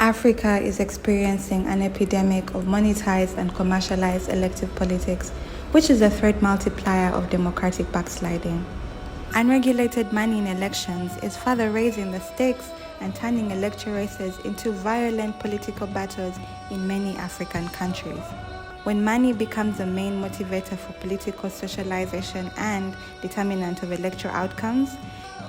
Africa is experiencing an epidemic of monetized and commercialized elective politics, which is a threat multiplier of democratic backsliding. Unregulated money in elections is further raising the stakes and turning electoral races into violent political battles in many African countries. When money becomes the main motivator for political socialization and determinant of electoral outcomes,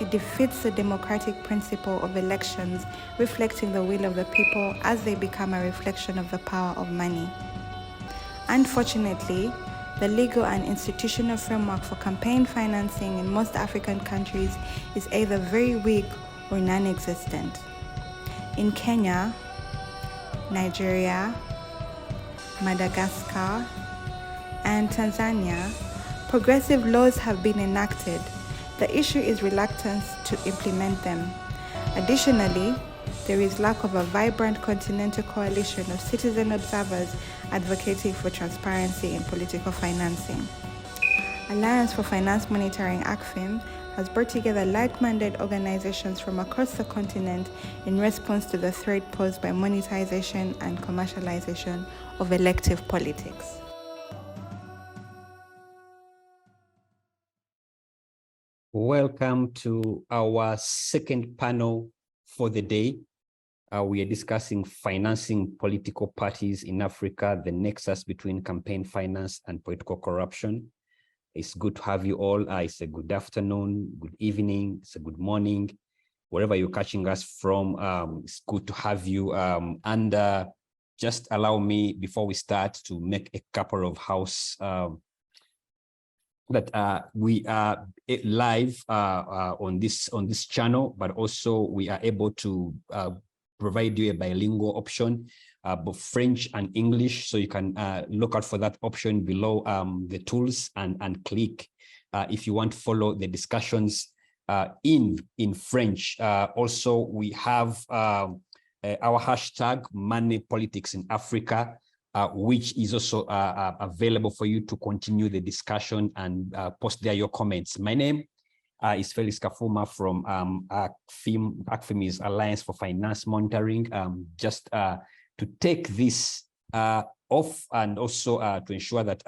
it defeats the democratic principle of elections, reflecting the will of the people as they become a reflection of the power of money. Unfortunately, the legal and institutional framework for campaign financing in most African countries is either very weak or non-existent. In Kenya, Nigeria, Madagascar, and Tanzania, progressive laws have been enacted. The issue is reluctance to implement them. Additionally, there is lack of a vibrant continental coalition of citizen observers advocating for transparency in political financing. Alliance for Finance Monitoring (ACFIM) has brought together like-minded organizations from across the continent in response to the threat posed by monetization and commercialization of elective politics. Welcome to our second panel for the day. We are discussing financing political parties in Africa, the nexus between campaign finance and political corruption. It's good to have you all. It's a good afternoon, good evening, it's a good morning. Wherever you're catching us from, it's good to have you. Just allow me, before we start, to make a couple of house that we are live on this channel, but also we are able to provide you a bilingual option, both French and English. So you can look out for that option below the tools and click if you want to follow the discussions in French. Also, we have our hashtag Money Politics in Africa, which is also available for you to continue the discussion and post there your comments. My name is Felix Kafuma from ACFIM. ACFIM is Alliance for Finance Monitoring. Just to take this off and also to ensure that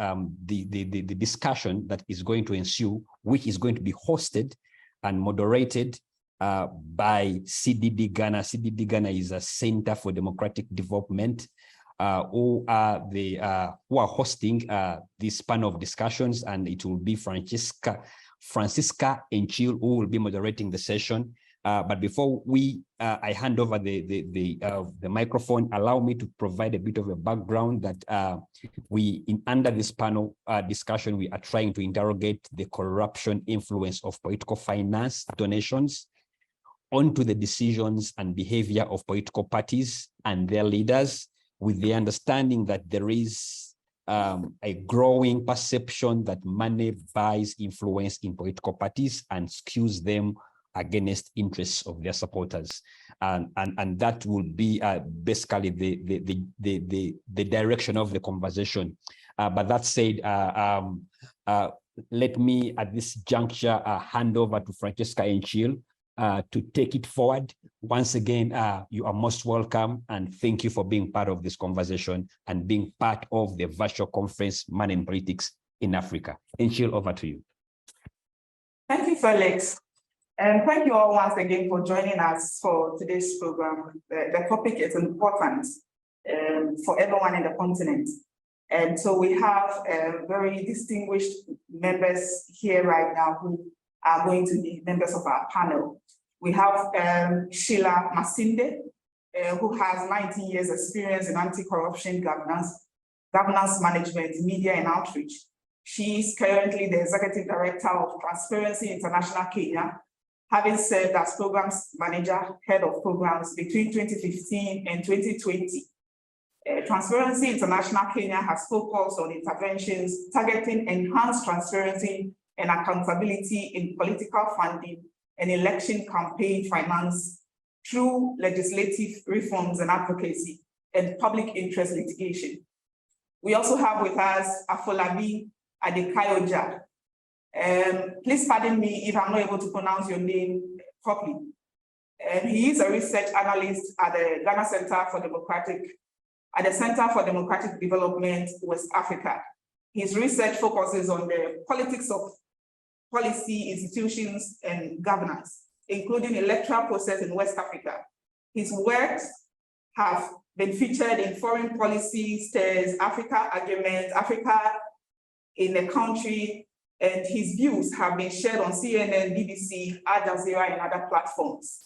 the discussion that is going to ensue, which is going to be hosted and moderated by CDD Ghana. CDD Ghana is a Center for Democratic Development, who are hosting this panel of discussions, and it will be Francisca Enchil who will be moderating the session. But before I hand over the microphone, allow me to provide a bit of a background that under this panel discussion, we are trying to interrogate the corruption influence of political finance donations onto the decisions and behavior of political parties and their leaders, with the understanding that there is a growing perception that money buys influence in political parties and skews them against interests of their supporters, and that will be basically the direction of the conversation. But that said, let me at this juncture hand over to Francesca Enchil to take it forward. Once again, you are most welcome, and thank you for being part of this conversation and being part of the virtual conference Money in Politics in Africa. Enchil, over to you. Thank you, Felix. And thank you all once again for joining us for today's program. The topic is important for everyone in the continent. And so we have very distinguished members here right now who are going to be members of our panel. We have Sheila Masinde, who has 19 years experience in anti-corruption governance management, media and outreach. She is currently the Executive Director of Transparency International Kenya, having served as Programs Manager, Head of Programs between 2015 and 2020. Transparency International Kenya has focused on interventions targeting enhanced transparency and accountability in political funding and election campaign finance through legislative reforms and advocacy and public interest litigation. We also have with us Afolabi Adekayoja. Please pardon me if I'm not able to pronounce your name properly. And he is a research analyst at the Ghana Center for Democratic Development, West Africa. His research focuses on the politics of policy, institutions, and governance, including electoral process in West Africa. His works have been featured in Foreign Policy Stares, Africa Arguments, Africa in a Country, and his views have been shared on CNN, BBC, Al Jazeera, and other platforms.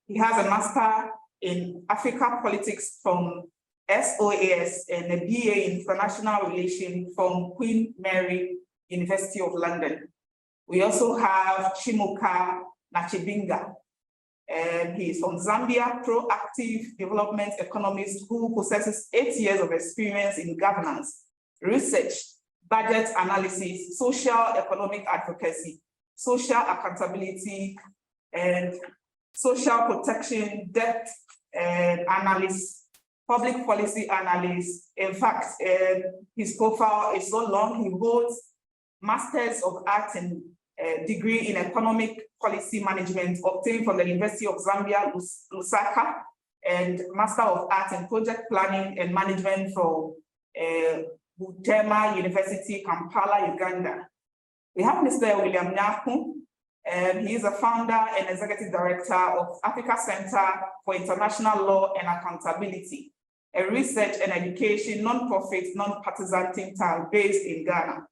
He has a master in Africa politics from SOAS and a BA in International Relations from Queen Mary University of London. We also have Chimuka Nachibinga. He is from Zambia, proactive development economist who possesses 8 years of experience in governance, research, budget analysis, social economic advocacy, social accountability, and social protection, debt analysis, public policy analysis. In fact, his profile is so long. He holds Masters of Arts and degree in economic policy management obtained from the University of Zambia, Lusaka, and Master of Arts in project planning and management from Butema University, Kampala, Uganda. We have Mr. William Nyaku, and he is a founder and executive director of Africa Center for International Law and Accountability, a research and education non-profit, non-partisan think tank based in Ghana.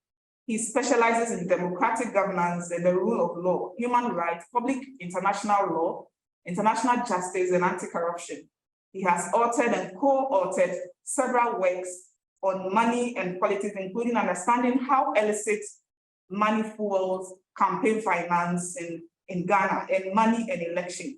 He specializes in democratic governance and the rule of law, human rights, public international law, international justice, and anti-corruption. He has authored and co-authored several works on money and politics, including understanding how illicit money fuels campaign finance in Ghana and money and election.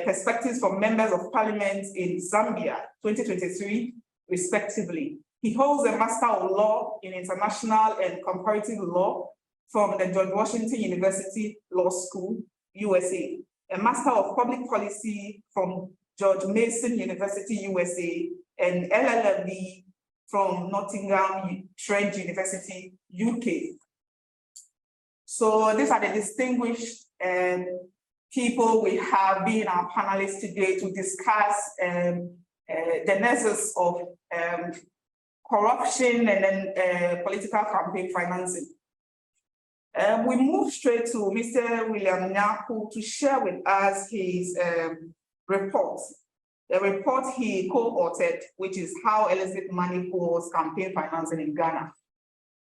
Perspectives from members of parliament in Zambia, 2023, respectively. He holds a Master of Law in International and Comparative Law from the George Washington University Law School, USA, a Master of Public Policy from George Mason University, USA, and LLB from Nottingham Trent University, UK. So these are the distinguished people we have been our panelists today to discuss the nexus of corruption and then political campaign financing. We move straight to Mr. William Nyaku to share with us his report. The report he co-authored, which is How Illicit Money Fuels Campaign Financing in Ghana.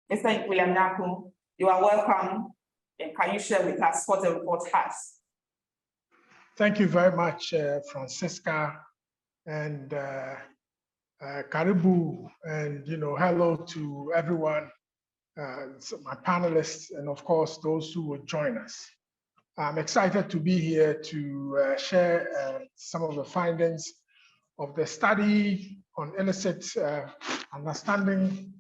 Mr. William Nyaku, you are welcome. And can you share with us what the report has? Thank you very much, Francisca, and Karibu, and hello to everyone, my panelists, and of course those who will join us. I'm excited to be here to share some of the findings of the study on illicit understanding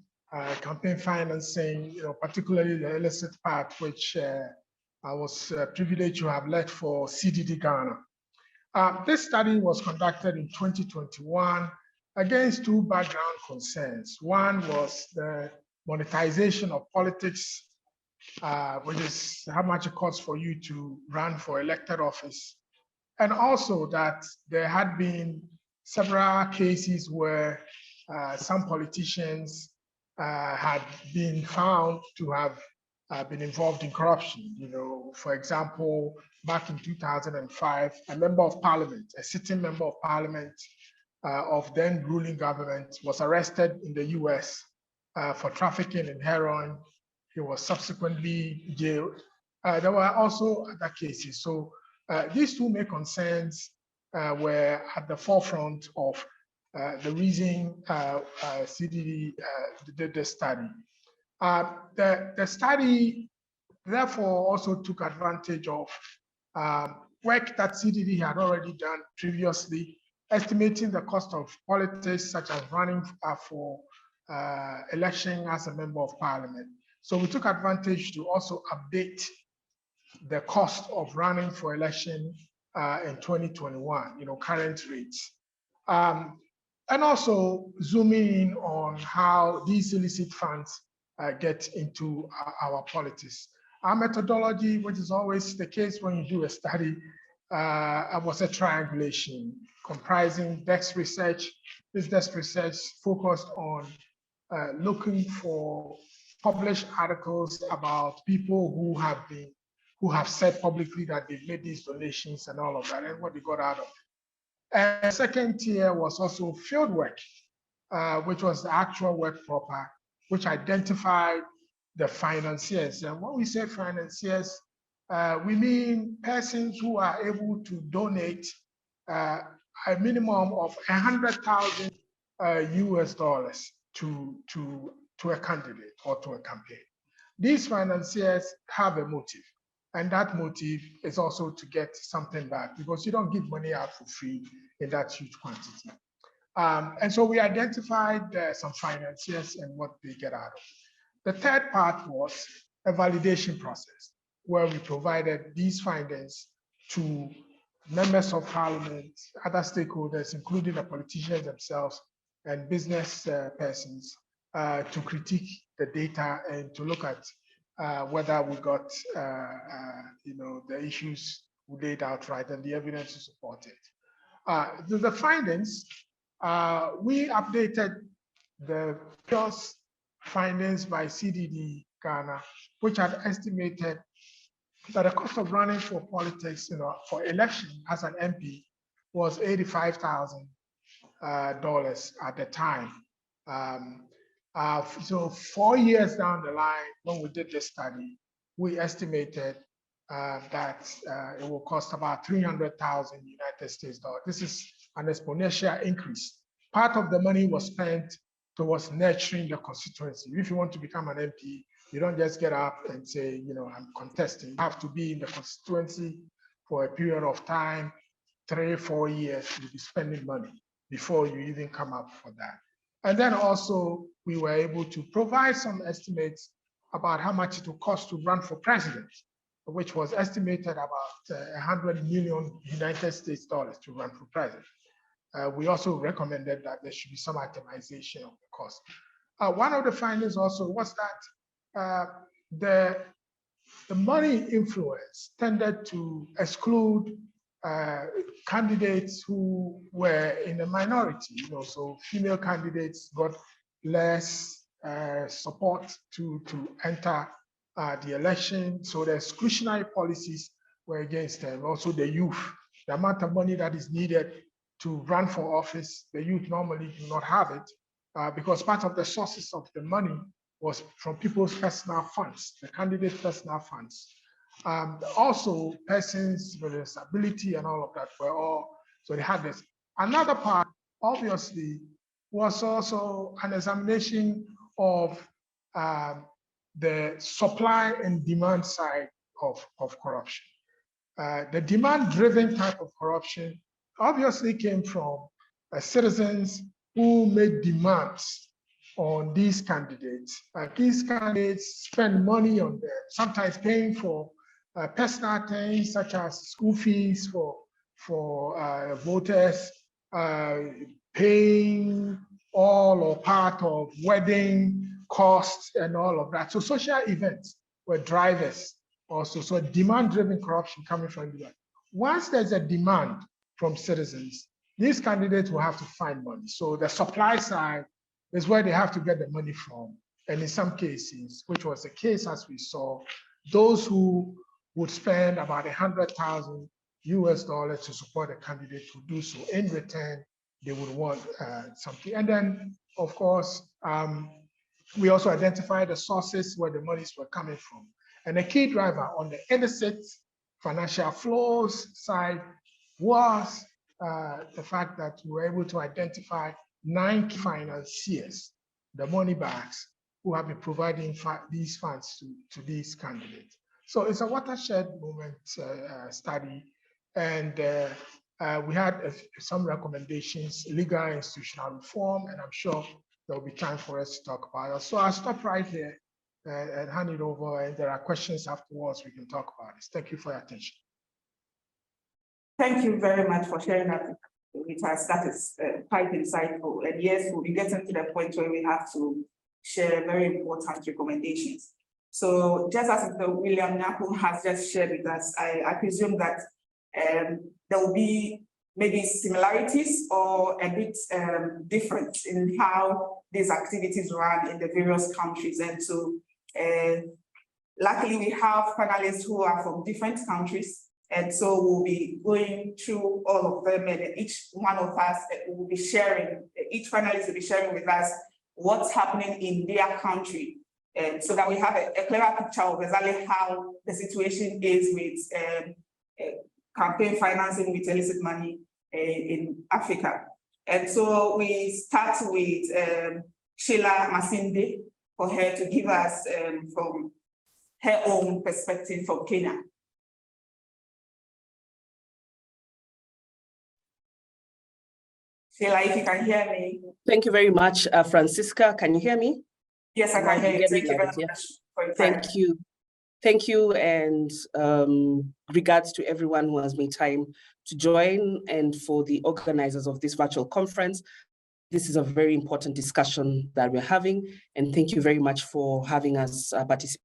campaign financing, particularly the illicit part, which I was privileged to have led for CDD Ghana. This study was conducted in 2021 against two background concerns. One was the monetization of politics, which is how much it costs for you to run for elected office. And also that there had been several cases where some politicians had been found to have been involved in corruption. For example, back in 2005, a member of parliament, a sitting member of parliament of then ruling government was arrested in the US for trafficking in heroin. He was subsequently jailed. There were also other cases. So these two main concerns were at the forefront of the reason CDD did the study. The study therefore also took advantage of work that CDD had already done previously, estimating the cost of politics, such as running for election as a member of parliament. So we took advantage to also update the cost of running for election in 2021, current rates. And also zooming in on how these illicit funds get into our politics. Our methodology, which is always the case when you do a study, was a triangulation comprising desk research. This desk research focused on looking for published articles about people who have said publicly that they've made these donations and all of that, and what they got out of it. And second tier was also field work, which was the actual work proper, which identified the financiers. And when we say financiers, we mean persons who are able to donate a minimum of $100,000 US to a candidate or to a campaign. These financiers have a motive, and that motive is also to get something back, because you don't give money out for free in that huge quantity. And so we identified some financiers and what they get out of it. The third part was a validation process, where we provided these findings to members of parliament, other stakeholders, including the politicians themselves and business persons, to critique the data and to look at whether we got the issues we laid out right and the evidence to support it. The findings, we updated the previous findings by CDD Ghana, which had estimated that the cost of running for politics, for election as an MP was $85,000 at the time. So 4 years down the line, when we did this study, we estimated that it will cost about 300,000 United States dollars. This is an exponential increase. Part of the money was spent towards nurturing the constituency. If you want to become an MP, you don't just get up and say, I'm contesting. You have to be in the constituency for a period of time, 3 or 4 years, you'll be spending money before you even come up for that. And then also, we were able to provide some estimates about how much it will cost to run for president, which was estimated about 100 million United States dollars to run for president. We also recommended that there should be some itemization of the cost. One of the findings also was that the money influence tended to exclude candidates who were in a minority. So female candidates got less support to enter the election. So the exclusionary policies were against them. Also the youth, the amount of money that is needed to run for office, the youth normally do not have it because part of the sources of the money was from people's personal funds, the candidate's personal funds. Also, persons with disability and all of that were all, so they had this. Another part, obviously, was also an examination of the supply and demand side of corruption. The demand-driven type of corruption obviously came from citizens who made demands on these candidates. These candidates spend money on them, sometimes paying for personal things such as school fees for voters, paying all or part of wedding costs and all of that. So social events were drivers also. So demand-driven corruption coming from the. Once there's a demand from citizens, these candidates will have to find money. So the supply side is where they have to get the money from. And in some cases, which was the case as we saw, those who would spend about $100,000 US to support a candidate to do so. In return, they would want something. And then, of course, we also identified the sources where the monies were coming from. And a key driver on the illicit financial flows side was the fact that we were able to identify 9 financiers, the money bags, who have been providing these funds to these candidates. So it's a watershed moment study, and we had some recommendations, legal and institutional reform, and I'm sure there'll be time for us to talk about it. So I'll stop right here and hand it over, and there are questions afterwards we can talk about this. Thank you for your attention. Thank you very much for sharing that with us. That is quite insightful. And yes, we'll be getting to the point where we have to share very important recommendations. So just as William Naku has just shared with us, I presume that there will be maybe similarities or a bit different in how these activities run in the various countries. And so luckily we have panelists who are from different countries. And so we'll be going through all of them, and each one of us will be sharing, each panelist will be sharing with us what's happening in their country. And so that we have a clearer picture of exactly how the situation is with campaign financing with illicit money in Africa. And so we start with Sheila Masinde for her to give us from her own perspective from Kenya. Sheila, if you can hear me. Thank you very much, Francisca. Can you hear me? Yes, I can hear you. Thank you very much for your time. Thank you. Thank you, and regards to everyone who has made time to join, and for the organizers of this virtual conference. This is a very important discussion that we're having, and thank you very much for having us participate.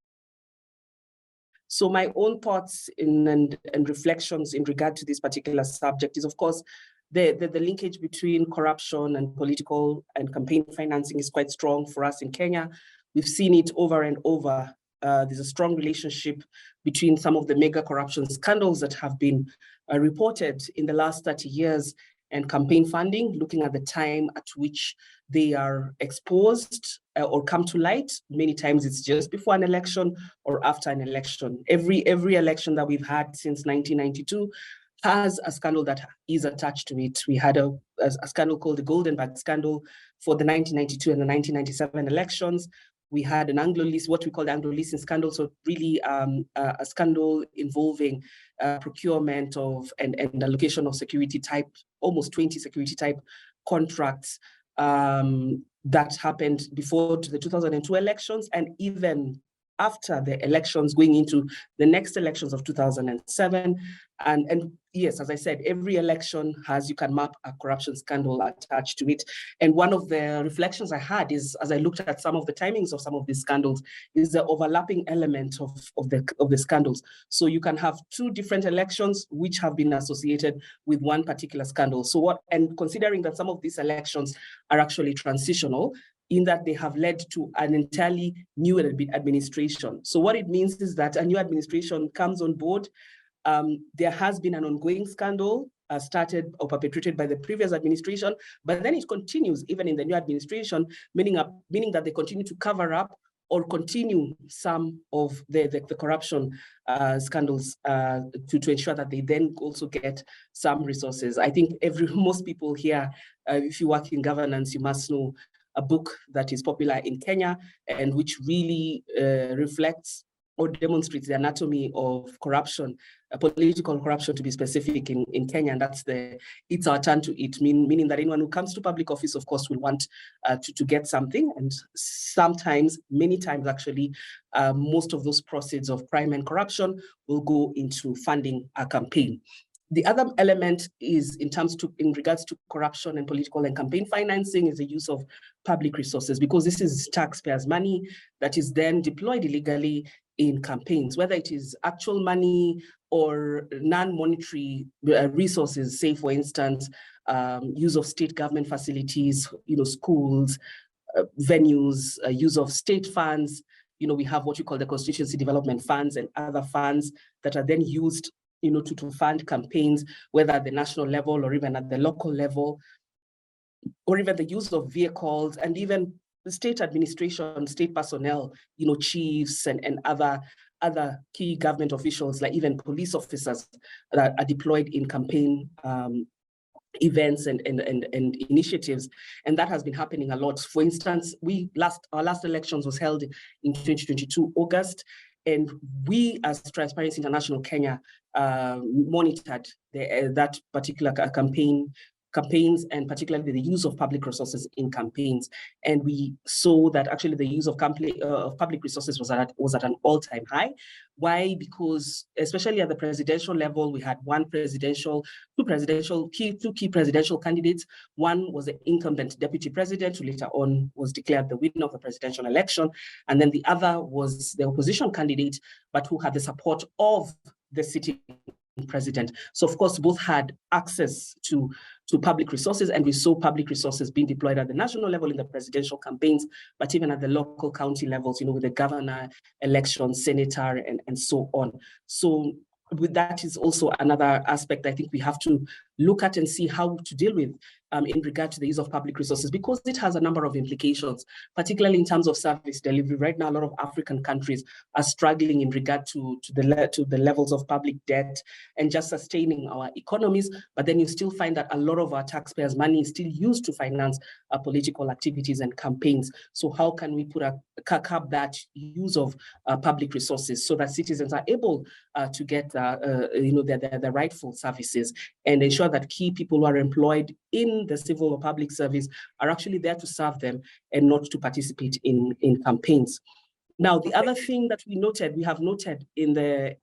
So my own thoughts and reflections in regard to this particular subject is, of course, the linkage between corruption and political and campaign financing is quite strong for us in Kenya. We've seen it over and over. There's a strong relationship between some of the mega corruption scandals that have been reported in the last 30 years and campaign funding, looking at the time at which they are exposed or come to light. Many times it's just before an election or after an election. Every election that we've had since 1992 has a scandal that is attached to it. We had a scandal called the Golden Bag scandal for the 1992 and the 1997 elections. We had an Anglo-lease, what we call the Anglo-leasing scandal, so really a scandal involving procurement of and allocation of security type, almost 20 security type contracts that happened before the 2002 elections, and even after the elections, going into the next elections of 2007. And yes, as I said, every election has, you can map a corruption scandal attached to it. And one of the reflections I had is, as I looked at some of the timings of some of these scandals, is the overlapping element of the scandals. So you can have two different elections which have been associated with one particular scandal. So and considering that some of these elections are actually transitional, in that they have led to an entirely new administration. So what it means is that a new administration comes on board. There has been an ongoing scandal started or perpetrated by the previous administration, but then it continues even in the new administration, meaning that they continue to cover up or continue some of the corruption scandals to ensure that they then also get some resources. I think most people here, if you work in governance, you must know a book that is popular in Kenya and which really reflects or demonstrates the anatomy of corruption, political corruption to be specific in Kenya, and that's It's Our Turn to Eat, meaning that anyone who comes to public office, of course, will want to get something, and sometimes, many times actually, most of those proceeds of crime and corruption will go into funding a campaign. The other element is in regards to corruption and political and campaign financing is the use of public resources, because this is taxpayers' money that is then deployed illegally in campaigns, whether it is actual money or non-monetary resources, say for instance, use of state government facilities, schools, venues, use of state funds. We have what you call the constituency development funds and other funds that are then used to fund campaigns, whether at the national level or even at the local level, or even the use of vehicles and even the state administration, state personnel, chiefs and other key government officials, like even police officers that are deployed in campaign events and initiatives. And that has been happening a lot. For instance, our last elections was held in 2022, August. And we, as Transparency International Kenya, monitored that particular campaigns, and particularly the use of public resources in campaigns. And we saw that actually the use of public resources was at an all-time high. Why? Because especially at the presidential level, we had two key presidential candidates. One was the incumbent deputy president, who later on was declared the winner of the presidential election. And then the other was the opposition candidate, but who had the support of the sitting president. So of course, both had access to public resources, and we saw public resources being deployed at the national level in the presidential campaigns, but even at the local county levels, you know, with the governor, election, senator, and so on. So with that is also another aspect I think we have to look at and see how to deal with in regard to the use of public resources, because it has a number of implications, particularly in terms of service delivery. Right now, a lot of African countries are struggling in regard to the levels of public debt and just sustaining our economies. But then you still find that a lot of our taxpayers' money is still used to finance political activities and campaigns. So how can we curb that use of public resources so that citizens are able to get the rightful services, and ensure that key people who are employed in the civil or public service are actually there to serve them and not to participate in campaigns. Now, the other thing that we have noted in the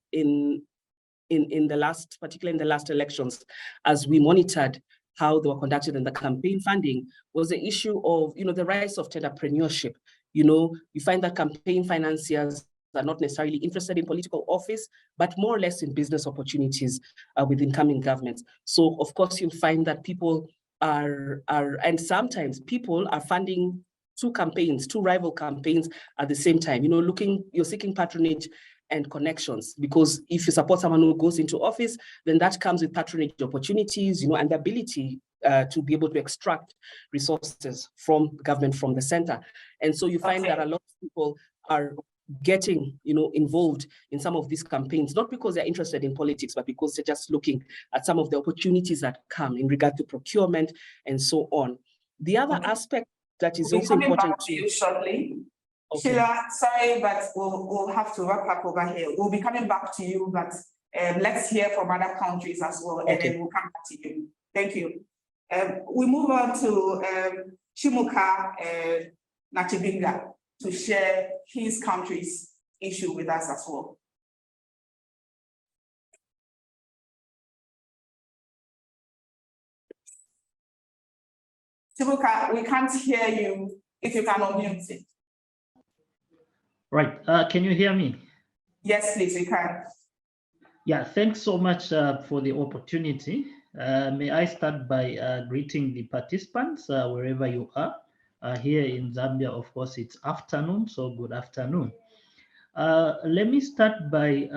last, particularly in the last elections, as we monitored how they were conducted in the campaign funding, was the issue of, you know, the rise of entrepreneurship. You know, you find that campaign financiers are not necessarily interested in political office, but more or less in business opportunities with incoming governments. So of course, you'll find that people and sometimes people are funding two rival campaigns at the same time. You know, you're seeking patronage and connections, because if you support someone who goes into office, then that comes with patronage opportunities, you know, and the ability to be able to extract resources from government, from the center. And so you find that a lot of people are getting, you know, involved in some of these campaigns, not because they're interested in politics, but because they're just looking at some of the opportunities that come in regard to procurement and so on. The other aspect that is also important to you shortly. Okay. Sheila, sorry, but we'll have to wrap up over here. We'll be coming back to you, but let's hear from other countries as well, and then we'll come back to you. Thank you. We move on to Chimuka Nachibinga to share his country's issue with us as well. Chimuka, we can't hear you. If you can unmute it. Right, can you hear me? Yes, please, we can. Yeah, thanks so much for the opportunity. May I start by greeting the participants wherever you are. Here in Zambia, of course, it's afternoon, so good afternoon. Let me start by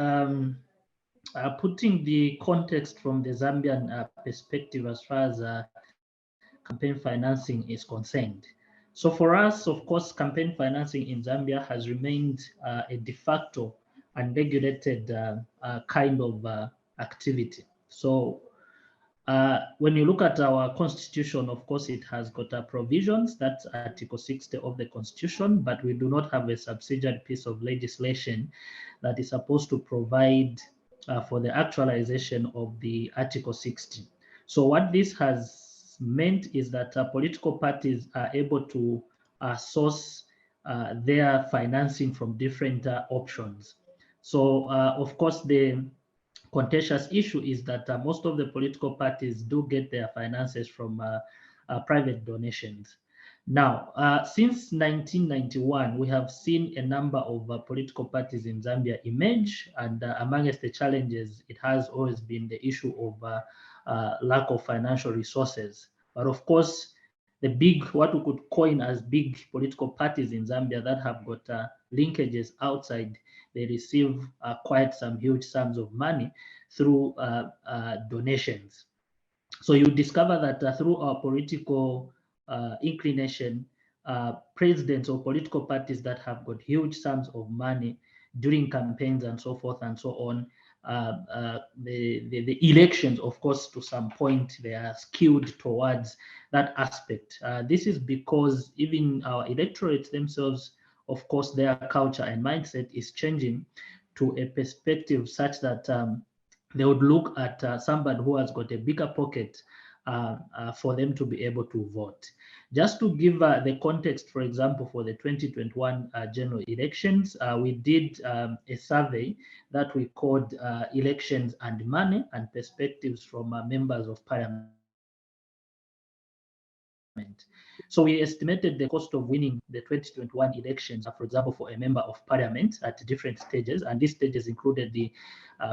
putting the context from the Zambian perspective as far as campaign financing is concerned. So for us, of course, campaign financing in Zambia has remained a de facto unregulated kind of activity. So when you look at our constitution, of course, it has got provisions, that's Article 60 of the constitution, but we do not have a subsidiary piece of legislation that is supposed to provide for the actualization of the Article 60. So what this has meant is that political parties are able to source their financing from different options. So of course, the contentious issue is that most of the political parties do get their finances from private donations. Now, since 1991, we have seen a number of political parties in Zambia emerge, and amongst the challenges, it has always been the issue of lack of financial resources. But of course, the big, what we could coin as big political parties in Zambia that have got linkages outside, they receive quite some huge sums of money through donations. So you discover that through our political inclination, presidents or political parties that have got huge sums of money during campaigns and so forth and so on, the elections, of course, to some point, they are skewed towards that aspect. This is because even our electorates themselves, of course, their culture and mindset is changing to a perspective such that they would look at somebody who has got a bigger pocket for them to be able to vote. Just to give the context, for example, for the 2021 general elections, we did a survey that we called Elections and Money and Perspectives from Members of Parliament. So we estimated the cost of winning the 2021 elections, for example, for a member of parliament at different stages, and these stages included the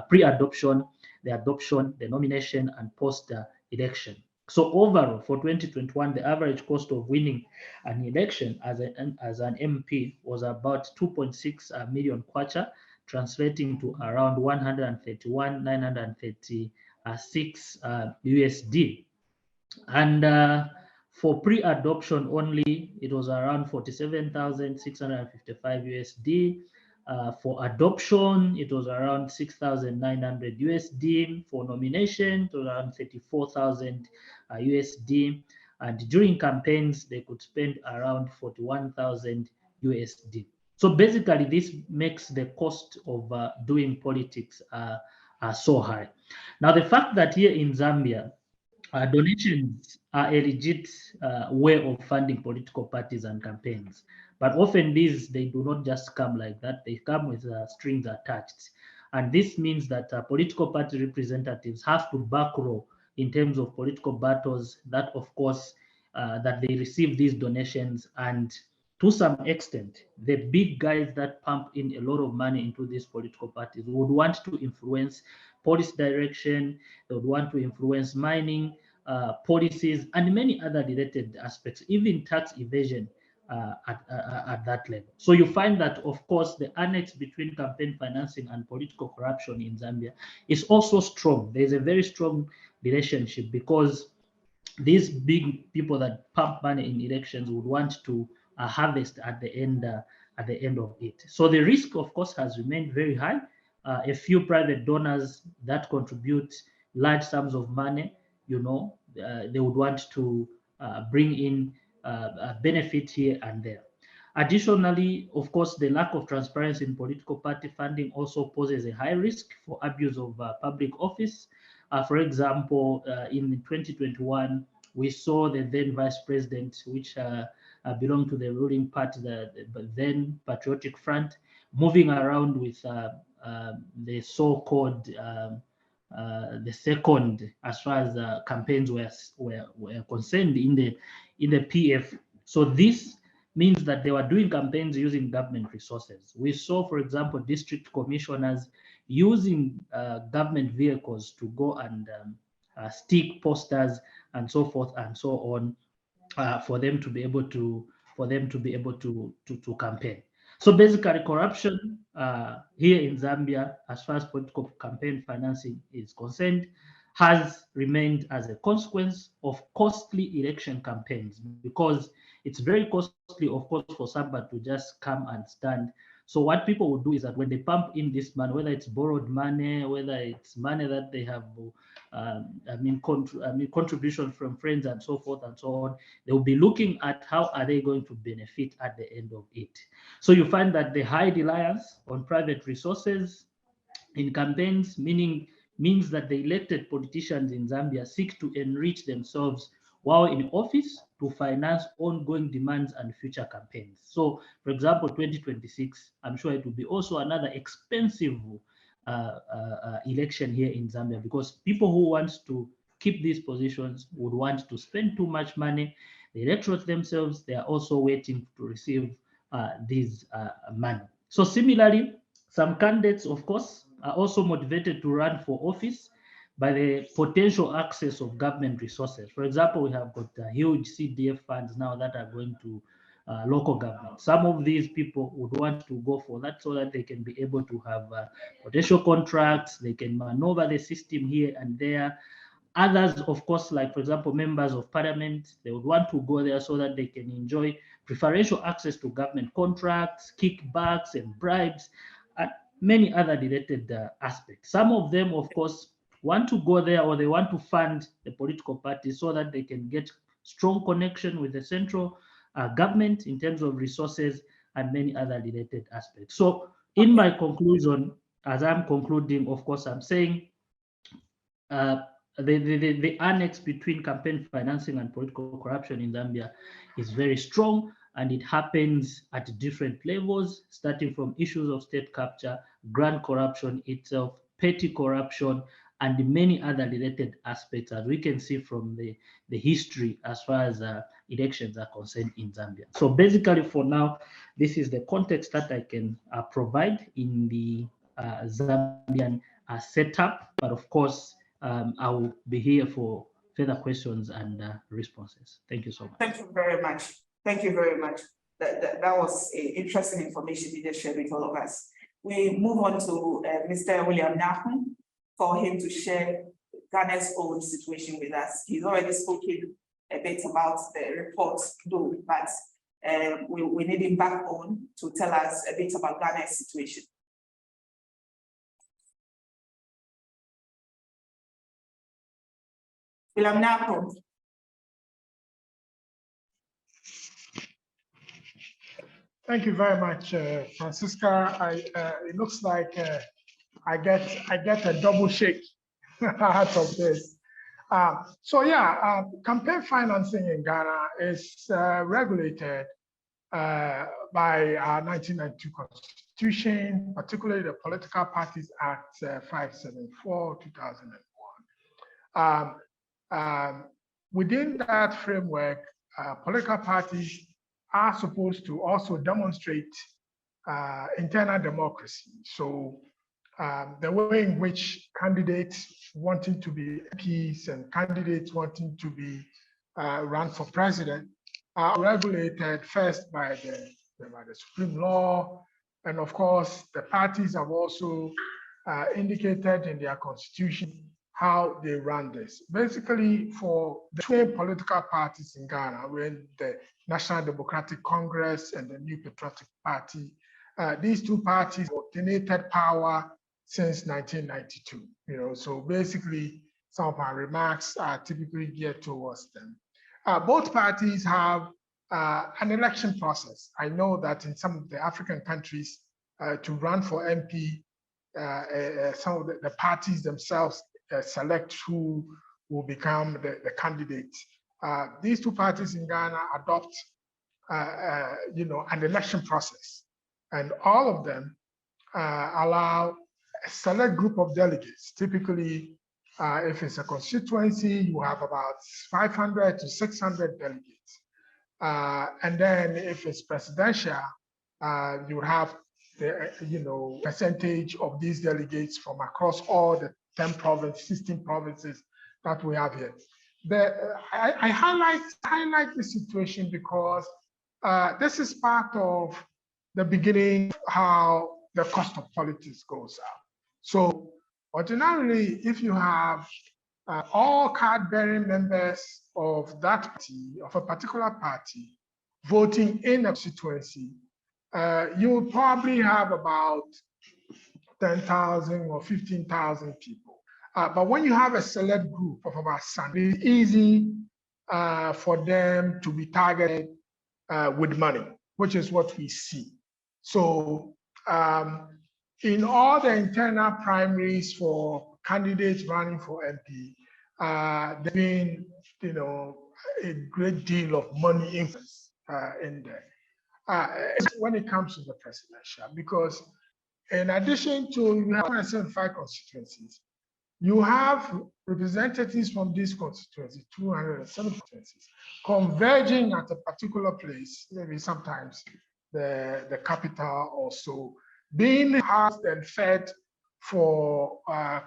pre-adoption, the adoption, the nomination, and post-election. So overall, for 2021, the average cost of winning an election as an MP was about 2.6 million kwacha, translating to around 131,936 USD. And for pre-adoption only, it was around 47,655 USD. For adoption, it was around 6,900 USD. For nomination, it was around 34,000 USD. And during campaigns, they could spend around 41,000 USD. So basically, this makes the cost of doing politics so high. Now, the fact that here in Zambia, donations are a legit way of funding political parties and campaigns. But often they do not just come like that. They come with strings attached. And this means that political party representatives have to backroll in terms of political battles that, of course, that they receive these donations. And to some extent, the big guys that pump in a lot of money into these political parties would want to influence policy direction, they would want to influence mining policies and many other related aspects, even tax evasion at that level. So you find that, of course, the annex between campaign financing and political corruption in Zambia is also strong. There's a very strong relationship because these big people that pump money in elections would want to harvest at the end of it. So the risk, of course, has remained very high. A few private donors that contribute large sums of money, they would want to bring in a benefit here and there. Additionally, of course, the lack of transparency in political party funding also poses a high risk for abuse of public office. For example, in 2021, we saw the then vice president, which belonged to the ruling party, the then Patriotic Front, moving around with the so-called the second, as far as campaigns were concerned in the PF. So this means that they were doing campaigns using government resources. We saw, for example, district commissioners using government vehicles to go and stick posters and so forth and so on for them to be able to campaign. So basically, corruption here in Zambia, as far as political campaign financing is concerned, has remained as a consequence of costly election campaigns, because it's very costly, of course, for somebody to just come and stand. So what people will do is that when they pump in this money, whether it's borrowed money, whether it's money that they have, contribution from friends and so forth and so on, they will be looking at how are they going to benefit at the end of it. So you find that the high reliance on private resources in campaigns means that the elected politicians in Zambia seek to enrich themselves while in office to finance ongoing demands and future campaigns. So, for example, 2026, I'm sure it will be also another expensive election here in Zambia, because people who want to keep these positions would want to spend too much money. The electors themselves, they are also waiting to receive this money. So similarly, some candidates, of course, are also motivated to run for office by the potential access of government resources. For example, we have got huge CDF funds now that are going to local government. Some of these people would want to go for that so that they can be able to have potential contracts, they can maneuver the system here and there. Others, of course, like, for example, members of parliament, they would want to go there so that they can enjoy preferential access to government contracts, kickbacks and bribes, and many other related aspects. Some of them, of course, want to go there, or they want to fund the political party so that they can get strong connection with the central government in terms of resources and many other related aspects. So in my conclusion, as I'm concluding, of course, I'm saying the annex between campaign financing and political corruption in Zambia is very strong, and it happens at different levels, starting from issues of state capture, grand corruption itself, petty corruption, and the many other related aspects, as we can see from the history as far as elections are concerned in Zambia. So basically for now, this is the context that I can provide in the Zambian setup, but of course, I will be here for further questions and responses. Thank you so much. Thank you very much. Thank you very much. That was interesting information you just shared with all of us. We move on to Mr. William Nahu for him to share Ghana's own situation with us. He's already spoken a bit about the report, though, but we need him back on to tell us a bit about Ghana's situation. William Nahu. Thank you very much, Francisca. It looks like I get a double shake out of this. Campaign financing in Ghana is regulated by our 1992 Constitution, particularly the Political Parties Act 574, 2001. Within that framework, political parties are supposed to also demonstrate internal democracy. So the way in which candidates wanting to be MPs and candidates wanting to be run for president are regulated first by the Supreme Law. And of course, the parties have also indicated in their constitution how they run this. Basically, for the two political parties in Ghana, when the National Democratic Congress and the New Patriotic Party, these two parties alternated power since 1992. So basically, some of our remarks are typically geared towards them. Both parties have an election process. I know that in some of the African countries, to run for MP, some of the parties themselves select who will become the candidates. These two parties in Ghana adopt, an election process, and all of them allow a select group of delegates. Typically, if it's a constituency, you have about 500 to 600 delegates. And then if it's presidential, you have the percentage of these delegates from across all the 10 provinces, 16 provinces that we have here. I highlight this situation because this is part of the beginning of how the cost of politics goes up. So ordinarily, if you have all card-bearing members of that party, of a particular party, voting in a constituency, you will probably have about 10,000 or 15,000 people. But when you have a select group of about 100, it's easy for them to be targeted with money, which is what we see. So in all the internal primaries for candidates running for MP, there's been, a great deal of money influence in there. When it comes to the presidential, because in addition to you have 175 constituencies, you have representatives from these constituencies, 270 constituencies, converging at a particular place, maybe sometimes the capital also, being housed and fed for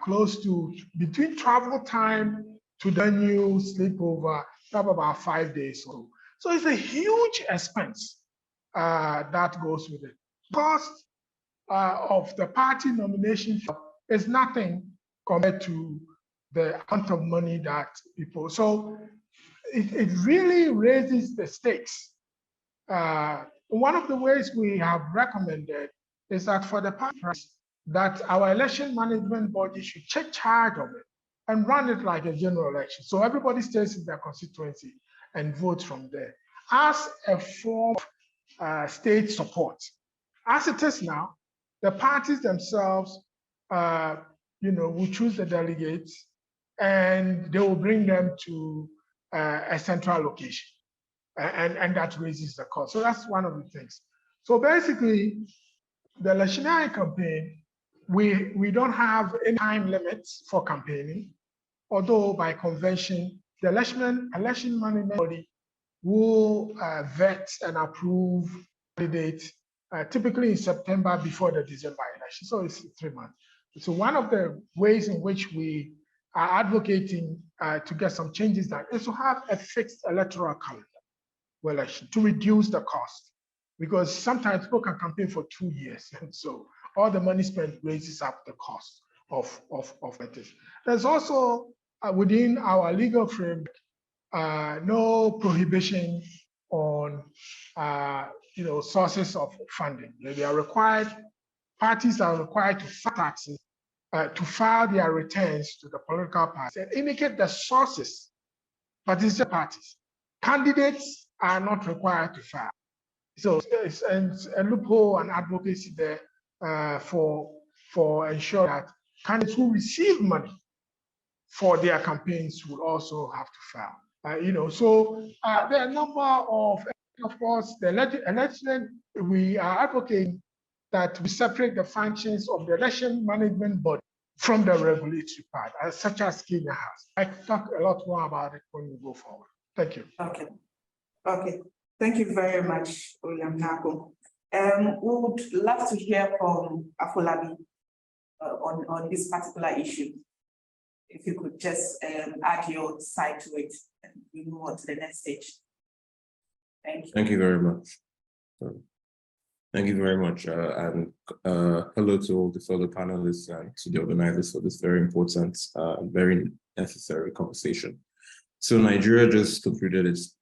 close to between travel time to the venue, sleepover, about 5 days or so. So it's a huge expense that goes with it. Cost of the party nomination is nothing compared to the amount of money that people, so it really raises the stakes. One of the ways we have recommended is that for the party that our election management body should take charge of it and run it like a general election. So everybody stays in their constituency and votes from there as a form of state support. As it is now, the parties themselves, will choose the delegates and they will bring them to a central location. And that raises the cost. So that's one of the things. So basically, the electioneering campaign we don't have any time limits for campaigning, although by convention, the election management body will vet and approve candidates typically in September before the December election. So it's 3 months. So one of the ways in which we are advocating to get some changes done is to have a fixed electoral calendar for election to reduce the cost, because sometimes people can campaign for 2 years, and so all the money spent raises up the cost of it. There's also within our legal framework no prohibition on sources of funding. They are required, parties are required to file taxes, to file their returns to the political parties and indicate the sources, participant parties. Candidates are not required to file. So it's a loophole and advocacy there for ensure that candidates who receive money for their campaigns will also have to file. So there are a number of course, the election, we are advocating that we separate the functions of the election management body from the regulatory part, such as Kenya has. I can talk a lot more about it when we go forward. Thank you. Okay. Thank you very much, William Nako. We would love to hear from Afolabi on this particular issue. If you could just add your side to it and we move on to the next stage. Thank you. Thank you very much. Thank you very much. And hello to all the fellow panelists and to the organizers for this very important, very necessary conversation. So Nigeria just concluded its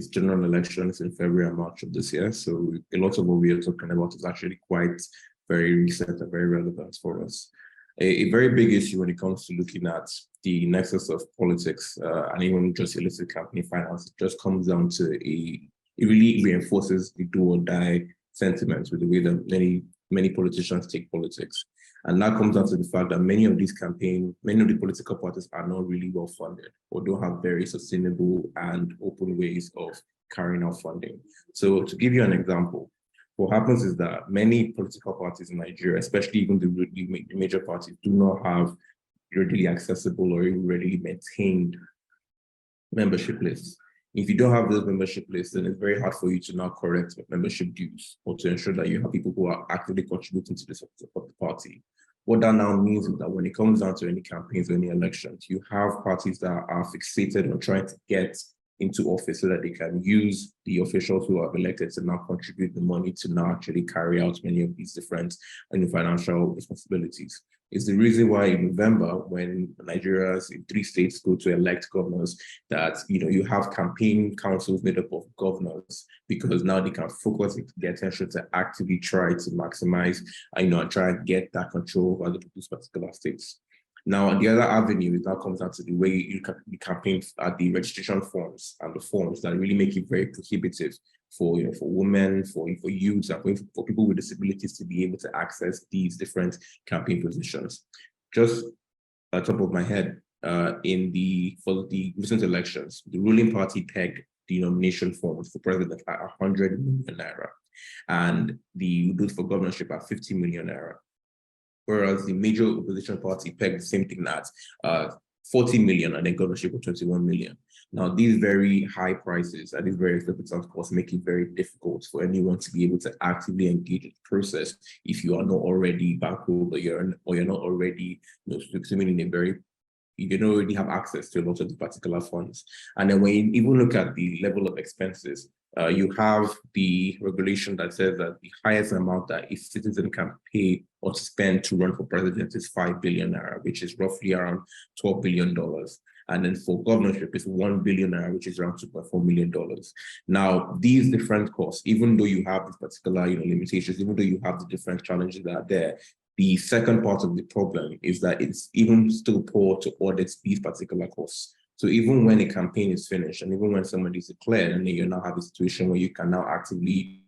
general elections in February and March of this year. So a lot of what we are talking about is actually quite very recent and very relevant for us. A very big issue when it comes to looking at the nexus of politics and even just illicit campaign finance, it just comes down to it really reinforces the do or die sentiment with the way that many politicians take politics. And that comes down to the fact that many of the political parties are not really well funded or don't have very sustainable and open ways of carrying out funding. So to give you an example, what happens is that many political parties in Nigeria, especially even the major parties, do not have readily accessible or even readily maintained membership lists. If you don't have those membership lists, then it's very hard for you to now correct membership dues or to ensure that you have people who are actively contributing to the success of the party. What that now means is that when it comes down to any campaigns or any elections, you have parties that are fixated on trying to get into office so that they can use the officials who are elected to now contribute the money to now actually carry out many of these different financial responsibilities. It's the reason why in November, when Nigeria's 3 states go to elect governors, that you have campaign councils made up of governors, because now they can focus their attention to actively try to maximize, and try and get that control over those particular states. Now, the other avenue now comes down to the way you campaign at the registration forms and the forms that really make it very prohibitive for women, for youths, and for people with disabilities to be able to access these different campaign positions. Just at the top of my head, for the recent elections, the ruling party pegged the nomination forms for president at 100 million naira, and the those for governorship at 50 million naira. Whereas the major opposition party pegged the same thing at 40 million and then governorship of 21 million. Now, these very high prices and these very exorbitant costs make it very difficult for anyone to be able to actively engage in the process if you are not already bankrolled or you're not already swimming in a very, you don't already have access to a lot of the particular funds. And then when you even look at the level of expenses, you have the regulation that says that the highest amount that a citizen can pay or spend to run for president is 5 billion naira, which is roughly around $12 billion. And then for governorship, it's 1 billion naira, which is around $2.4 million. Now, these different costs, even though you have these particular limitations, even though you have the different challenges that are there, the second part of the problem is that it's even still poor to audit these particular costs. So even when a campaign is finished, and even when somebody is declared, and then you now have a situation where you can now actively,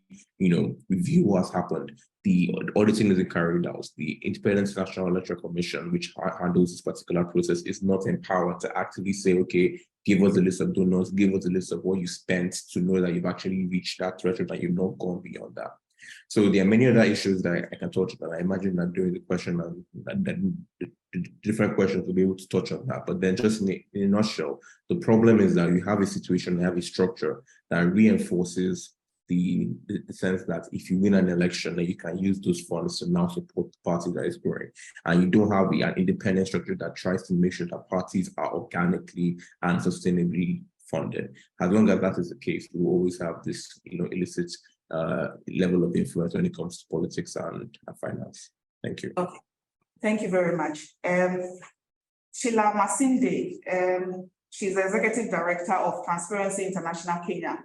review what's happened, the auditing isn't carried out. The Independent National Electoral Commission, which handles this particular process, is not empowered to actively say, okay, give us a list of donors, give us a list of what you spent to know that you've actually reached that threshold and you've not gone beyond that. So there are many other issues that I can touch on. I imagine that during the question, that the different questions will be able to touch on that. But then just in a nutshell, the problem is that you have a situation, you have a structure that reinforces the sense that if you win an election, then you can use those funds to now support the party that is growing. And you don't have an independent structure that tries to make sure that parties are organically and sustainably funded. As long as that is the case, we will always have this, illicit level of influence when it comes to politics and finance. Thank you. Okay, thank you very much. Sheila Masinde, she's the Executive Director of Transparency International Kenya.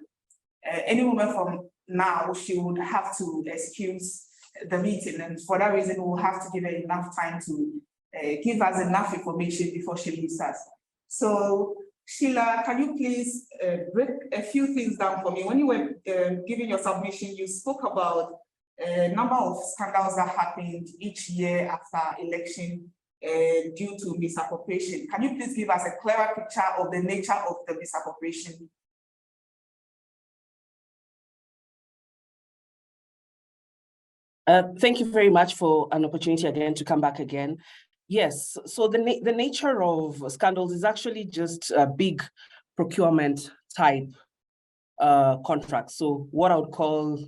Any moment from now, she would have to excuse the meeting, and for that reason, we'll have to give her enough time to give us enough information before she leaves us. So, Sheila, can you please break a few things down for me? When you were giving your submission, you spoke about a number of scandals that happened each year after election due to misappropriation. Can you please give us a clearer picture of the nature of the misappropriation? Thank you very much for an opportunity again to come back again. Yes, so the nature of scandals is actually just a big procurement type contracts. So what I would call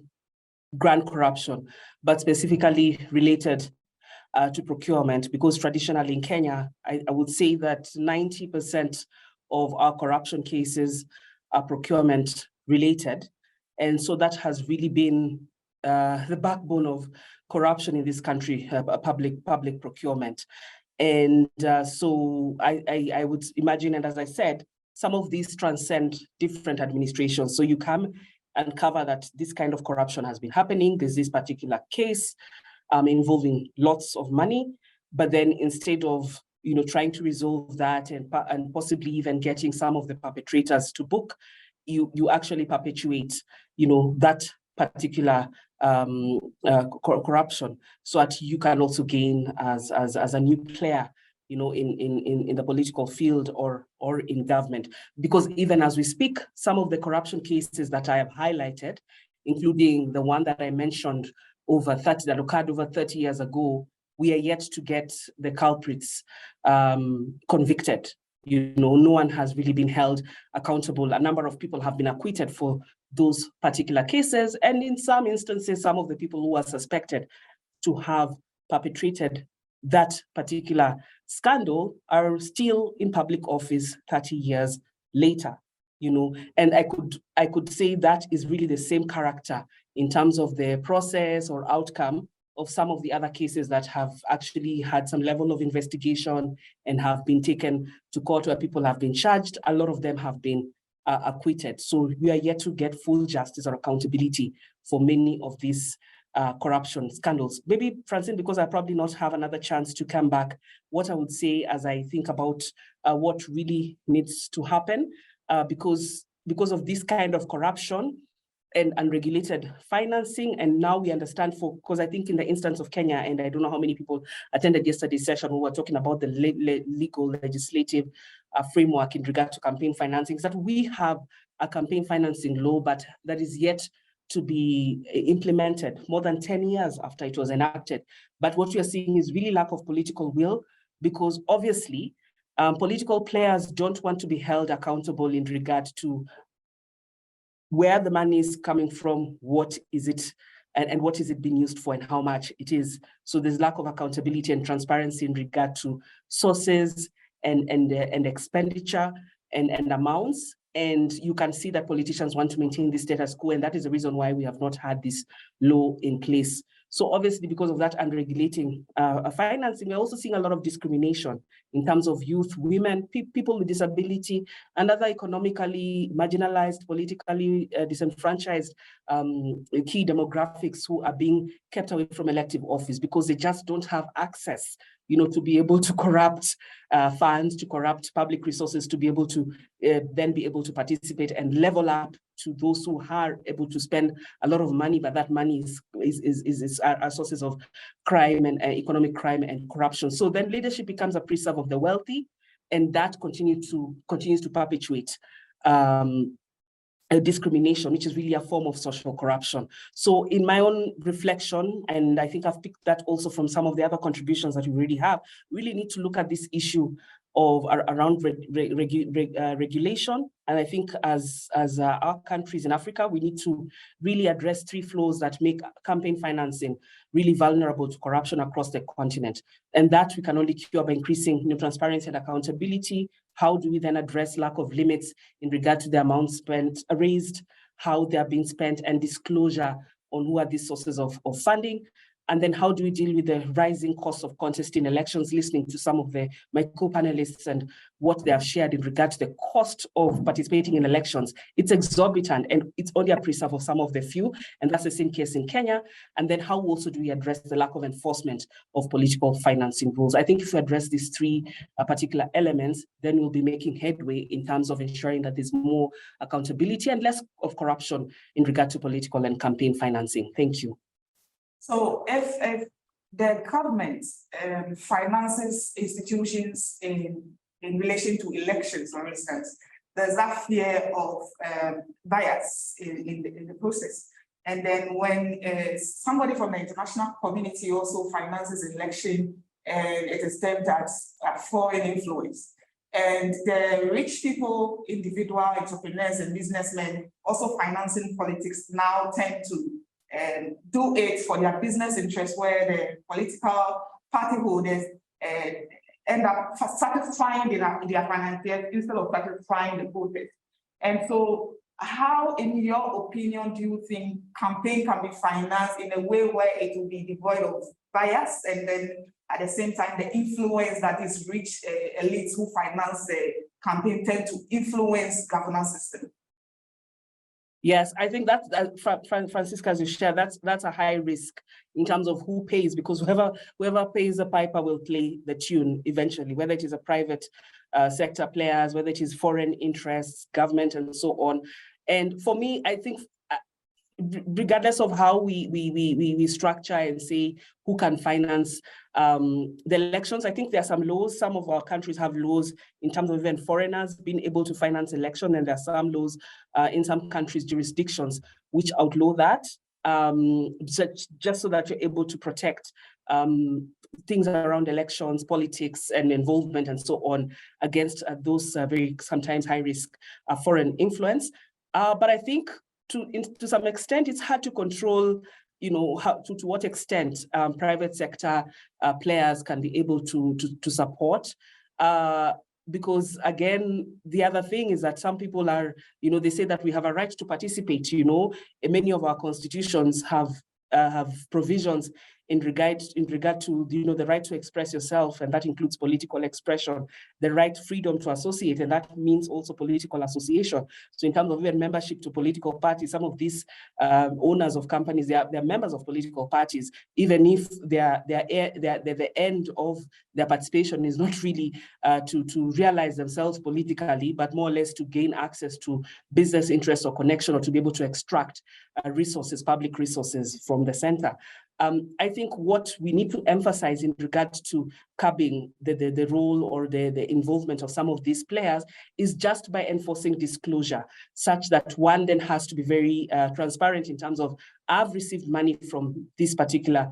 grand corruption, but specifically related to procurement, because traditionally in Kenya, I would say that 90% of our corruption cases are procurement related. And so that has really been the backbone of corruption in this country, public procurement. And so I would imagine, and as I said, some of these transcend different administrations. So you come and cover that this kind of corruption has been happening. There's this particular case involving lots of money, but then instead of trying to resolve that and possibly even getting some of the perpetrators to book, you actually perpetuate that particular corruption, so that you can also gain as a new player in the political field or in government. Because even as we speak, some of the corruption cases that I have highlighted, including the one that I mentioned that occurred over 30 years ago, we are yet to get the culprits convicted. No one has really been held accountable. A number of people have been acquitted for those particular cases. And in some instances, some of the people who are suspected to have perpetrated that particular scandal are still in public office 30 years later. And I could say that is really the same character in terms of the process or outcome of some of the other cases that have actually had some level of investigation and have been taken to court where people have been charged. A lot of them have been acquitted. So we are yet to get full justice or accountability for many of these corruption scandals. Maybe, Francine, because I probably not have another chance to come back, what I would say as I think about what really needs to happen, because of this kind of corruption and unregulated financing. And now we understand because I think in the instance of Kenya, and I don't know how many people attended yesterday's session who were talking about the legal legislative framework in regard to campaign financing, is that we have a campaign financing law, but that is yet to be implemented more than 10 years after it was enacted. But what we are seeing is really lack of political will, because obviously political players don't want to be held accountable in regard to where the money is coming from, what is it, and what is it being used for, and how much it is. So there's lack of accountability and transparency in regard to sources and expenditure and amounts. And you can see that politicians want to maintain the status quo, and that is the reason why we have not had this law in place. So obviously, because of that unregulating financing, we're also seeing a lot of discrimination in terms of youth, women, people with disability, and other economically marginalized, politically disenfranchised key demographics who are being kept away from elective office because they just don't have access, to be able to corrupt funds, to corrupt public resources, to be able to then be able to participate and level up to those who are able to spend a lot of money, but that money is sources of crime and economic crime and corruption. So then leadership becomes a preserve of the wealthy, and that continues to perpetuate discrimination, which is really a form of social corruption. So in my own reflection, and I think I've picked that also from some of the other contributions that we already have, we really need to look at this issue of around regulation. And I think as our countries in Africa, we need to really address 3 flaws that make campaign financing really vulnerable to corruption across the continent. And that we can only cure by increasing transparency and accountability. How do we then address lack of limits in regard to the amount raised, how they are being spent, and disclosure on who are these sources of funding? And then how do we deal with the rising cost of contesting elections, listening to some of my co-panelists and what they have shared in regard to the cost of participating in elections. It's exorbitant, and it's only a preserve of some of the few, and that's the same case in Kenya. And then how also do we address the lack of enforcement of political financing rules? I think if we address these 3 particular elements, then we'll be making headway in terms of ensuring that there's more accountability and less of corruption in regard to political and campaign financing. Thank you. So if the government finances institutions in relation to elections, for instance, there's that fear of bias in the process. And then when somebody from the international community also finances election, and it is termed as foreign influence. And the rich people, individual entrepreneurs and businessmen also financing politics now tend to do it for their business interests, where the political party holders end up satisfying their financiers instead of satisfying the voters. And so how, in your opinion, do you think campaign can be financed in a way where it will be devoid of bias, and then at the same time the influence that is rich elites who finance the campaign tend to influence governance system? Yes, I think that's Francisca, as you share, that's a high risk in terms of who pays, because whoever pays the piper will play the tune eventually, whether it is a private sector players, whether it is foreign interests, government, and so on. And for me, I think regardless of how we structure and say who can finance the elections, I think there are some laws. Some of our countries have laws in terms of even foreigners being able to finance election, and there are some laws in some countries, jurisdictions, which outlaw that, just so that you're able to protect things around elections, politics, and involvement, and so on, against those very sometimes high risk foreign influence. But I think to some extent, it's hard to control, how to what extent private sector players can be able to support. Because again, the other thing is that some people are, they say that we have a right to participate. Many of our constitutions have provisions in regard to the right to express yourself, and that includes political expression, the right freedom to associate, and that means also political association. So in terms of even membership to political parties, some of these owners of companies, they're members of political parties, even if the end of their participation is not really to realize themselves politically, but more or less to gain access to business interests or connection, or to be able to extract resources, public resources from the center. I think what we need to emphasize in regard to curbing the role or the involvement of some of these players is just by enforcing disclosure, such that one then has to be very transparent in terms of, I've received money from this particular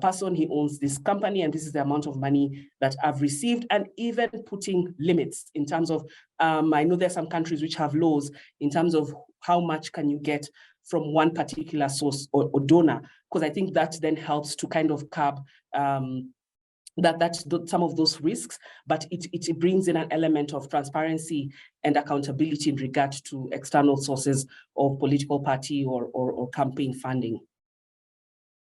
person, he owns this company, and this is the amount of money that I've received, and even putting limits in terms of, I know there are some countries which have laws in terms of how much can you get from one particular source or donor, because I think that then helps to kind of curb some of those risks, but it brings in an element of transparency and accountability in regard to external sources of political party or campaign funding.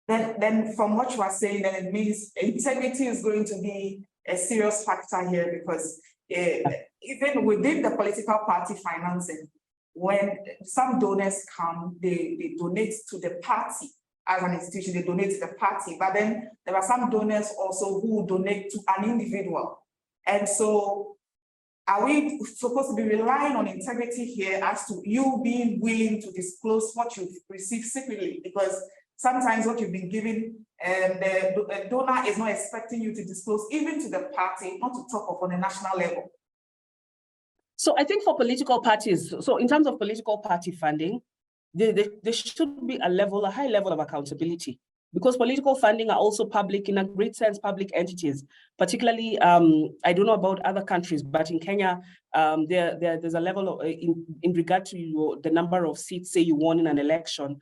Then from what you are saying, then it means integrity is going to be a serious factor here, because even within the political party financing, when some donors come, they donate to the party as an institution, they donate to the party, but then there are some donors also who donate to an individual. And so are we supposed to be relying on integrity here as to you being willing to disclose what you've received secretly? Because sometimes what you've been given, the donor is not expecting you to disclose even to the party, not to talk of on a national level. So I think for political parties, so in terms of political party funding, there should be a high level of accountability, because political funding are also public, in a great sense, public entities. Particularly, I don't know about other countries, but in Kenya, there's a level of, in regard to the number of seats, say you won in an election,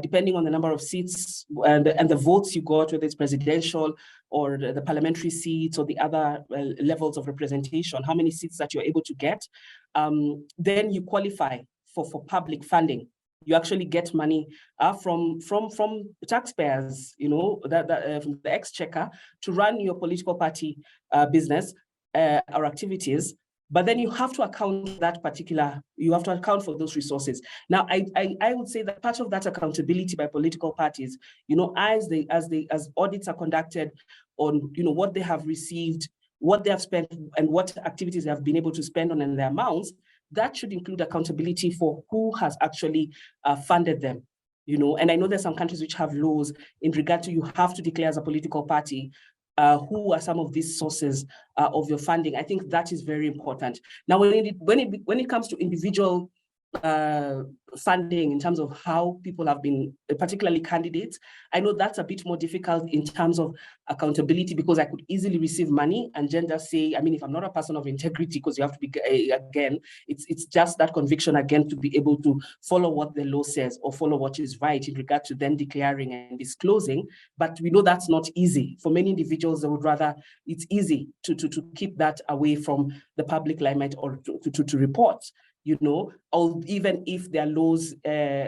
depending on the number of seats and the votes you got, whether it's presidential or the parliamentary seats or the other levels of representation, how many seats that you're able to get, then you qualify for public funding. You actually get money from taxpayers, you know, from the exchequer to run your political party business or activities. But then you have to account for those resources. Now, I would say that part of that accountability by political parties, you know, as audits are conducted on, you know, what they have received, what they have spent, and what activities they have been able to spend on and their amounts, that should include accountability for who has actually funded them. You know, and I know there's some countries which have laws in regard to, you have to declare as a political party who are some of these sources of your funding. I think that is very important. Now, when it comes to individual funding, in terms of how people have been, particularly candidates, I know that's a bit more difficult in terms of accountability, because I could easily receive money and then just say, I mean, if I'm not a person of integrity, because you have to be, again, it's just that conviction again to be able to follow what the law says or follow what is right in regard to then declaring and disclosing. But we know that's not easy. For many individuals, they would rather, it's easy to keep that away from the public limelight or to report, you know, or even if there are laws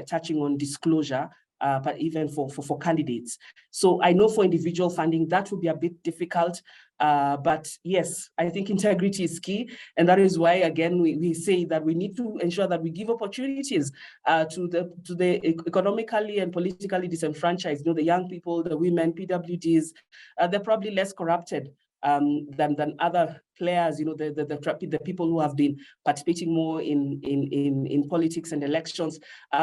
touching on disclosure, but even for candidates. So I know for individual funding, that would be a bit difficult. But yes, I think integrity is key. And that is why, again, we say that we need to ensure that we give opportunities to the economically and politically disenfranchised, you know, the young people, the women, PWDs, they're probably less corrupted than other players, you know, the people who have been participating more in politics and elections,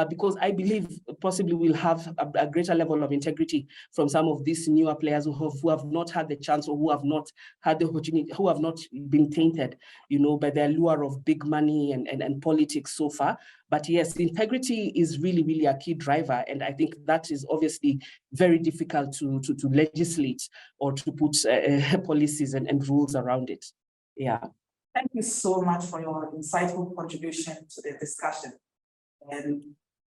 because I believe possibly we'll have a greater level of integrity from some of these newer players who have not had the chance, or who have not had the opportunity, who have not been tainted, you know, by the allure of big money and politics so far. But yes, integrity is really, really a key driver. And I think that is obviously very difficult to legislate or to put policies and rules around it. Yeah. Thank you so much for your insightful contribution to the discussion. And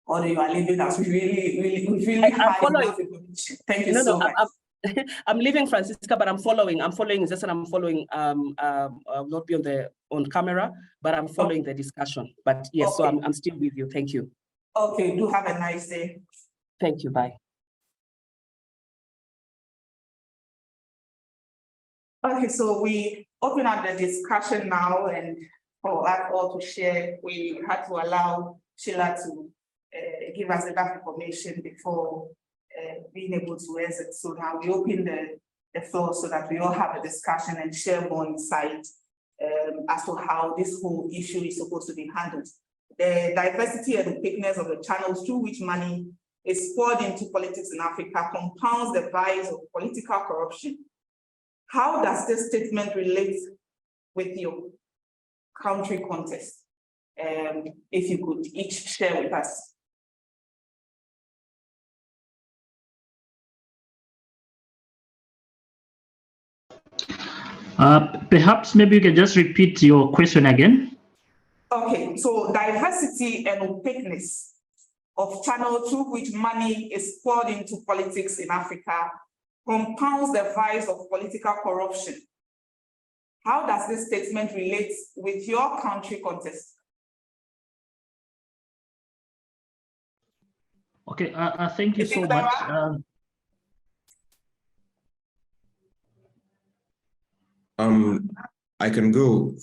although you are leaving us, we really I'm following. Thank you so much. I'm leaving, Francisca, but I'm following. Just that I'm following. I'll not be on camera, but I'm following the discussion. But yes, okay. So I'm still with you. Thank you. Okay. Do have a nice day. Thank you. Bye. Okay, so we open up the discussion now, and for us all to share, we had to allow Sheila to give us enough information before being able to exit. So now we open the floor so that we all have a discussion and share more insight as to how this whole issue is supposed to be handled. The diversity and opaqueness of the channels through which money is poured into politics in Africa compounds the vice of political corruption. How does this statement relate with your country context? If you could each share with us. Perhaps maybe you can just repeat your question again. Okay, so diversity and opaqueness of channel through which money is poured into politics in Africa compounds the vice of political corruption. How does this statement relate with your country context? Okay, thank you so much. I can go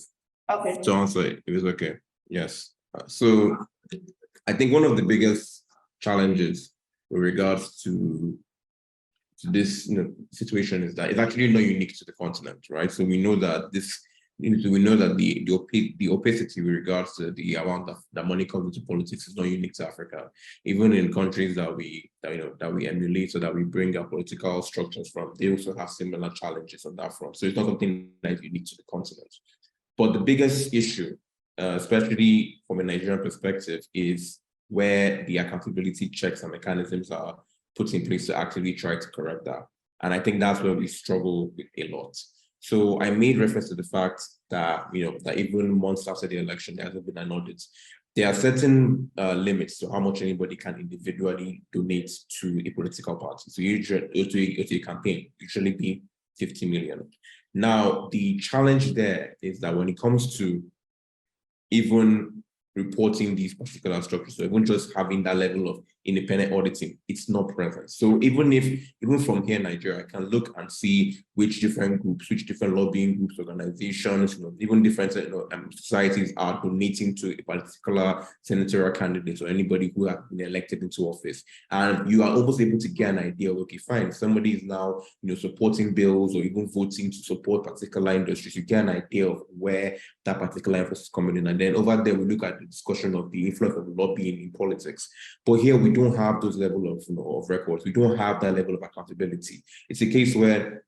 to answer it, if it's okay. Yes. So I think one of the biggest challenges with regards to this situation is that it's actually not unique to the continent, right? So we know that the opacity with regards to the amount of the money comes into politics is not unique to Africa. Even in countries that we emulate, or that we bring our political structures from, they also have similar challenges on that front. So it's not something that is unique to the continent. But the biggest issue especially from a Nigerian perspective, is where the accountability checks and mechanisms are put in place to actively try to correct that. And I think that's where we struggle with a lot. So I made reference to the fact that, that even months after the election, there hasn't been an audit. There are certain limits to how much anybody can individually donate to a political party. So usually to a campaign, usually be 50 million. Now, the challenge there is that when it comes to even reporting these particular structures, so even just having that level of independent auditing, it's not present. So even from here in Nigeria, I can look and see which different groups, which different lobbying groups, organizations, even different societies are donating to a particular senatorial candidate or anybody who has been elected into office. And you are almost able to get an idea of, okay, fine, somebody is now supporting bills or even voting to support particular industries. You get an idea of where that particular emphasis is coming in. And then over there, we look at the discussion of the influence of lobbying in politics. But here we don't have those level of records. We don't have that level of accountability. It's a case where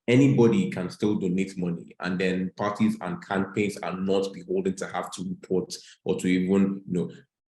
anybody can still donate money, and then parties and campaigns are not beholden to have to report or to even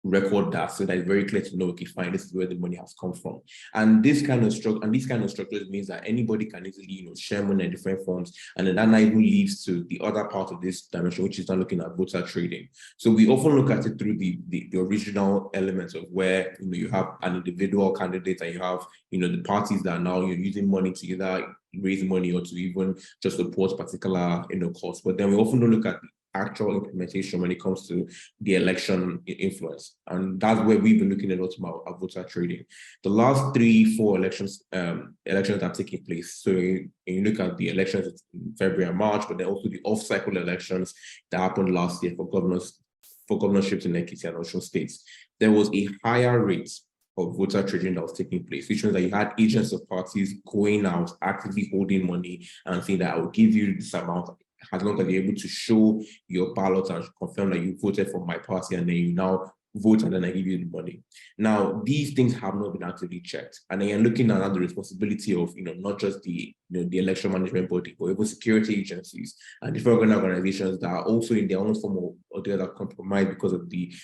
record that, so that it's very clear to know, okay, fine, this is where the money has come from. And this kind of structures means that anybody can easily share money in different forms, and then that now even leads to the other part of this dimension, which is now looking at voter trading. So we often look at it through the original elements of where you have an individual candidate and you have the parties that are now using money to either raise money or to even just support particular cause. But then we often don't look at the actual implementation when it comes to the election influence, and that's where we've been looking a lot about voter trading. The last 3-4 elections are taking place. So you look at the elections in February and March, but then also the off-cycle elections that happened last year for governorships in Nexus and Osun states. There was a higher rate of voter trading that was taking place, which means that you had agents of parties going out, actively holding money and saying that I will give you this amount as long as you're able to show your ballot and confirm that you voted for my party, and then you now vote and then I give you the money. Now, these things have not been actively checked. And then you're looking at the responsibility of, not just the election management body, but even security agencies and different organizations that are also in their own form or the other compromised because of the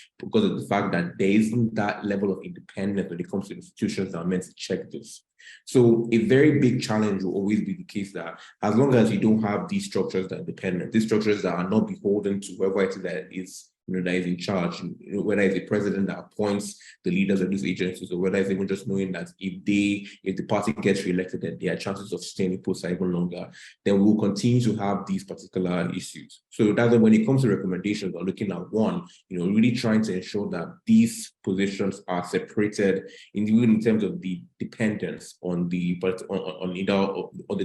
fact that there isn't that level of independence when it comes to institutions that are meant to check this. So a very big challenge will always be the case that as long as you don't have these structures that are dependent, these structures that are not beholden to whoever it is that is that is in charge, whether it's a president that appoints the leaders of these agencies, or whether it's even just knowing that if the party gets reelected, then their chances of staying in post are even longer, then we'll continue to have these particular issues. So that's when it comes to recommendations, we're looking at one, really trying to ensure that these positions are separated in terms of the dependence on the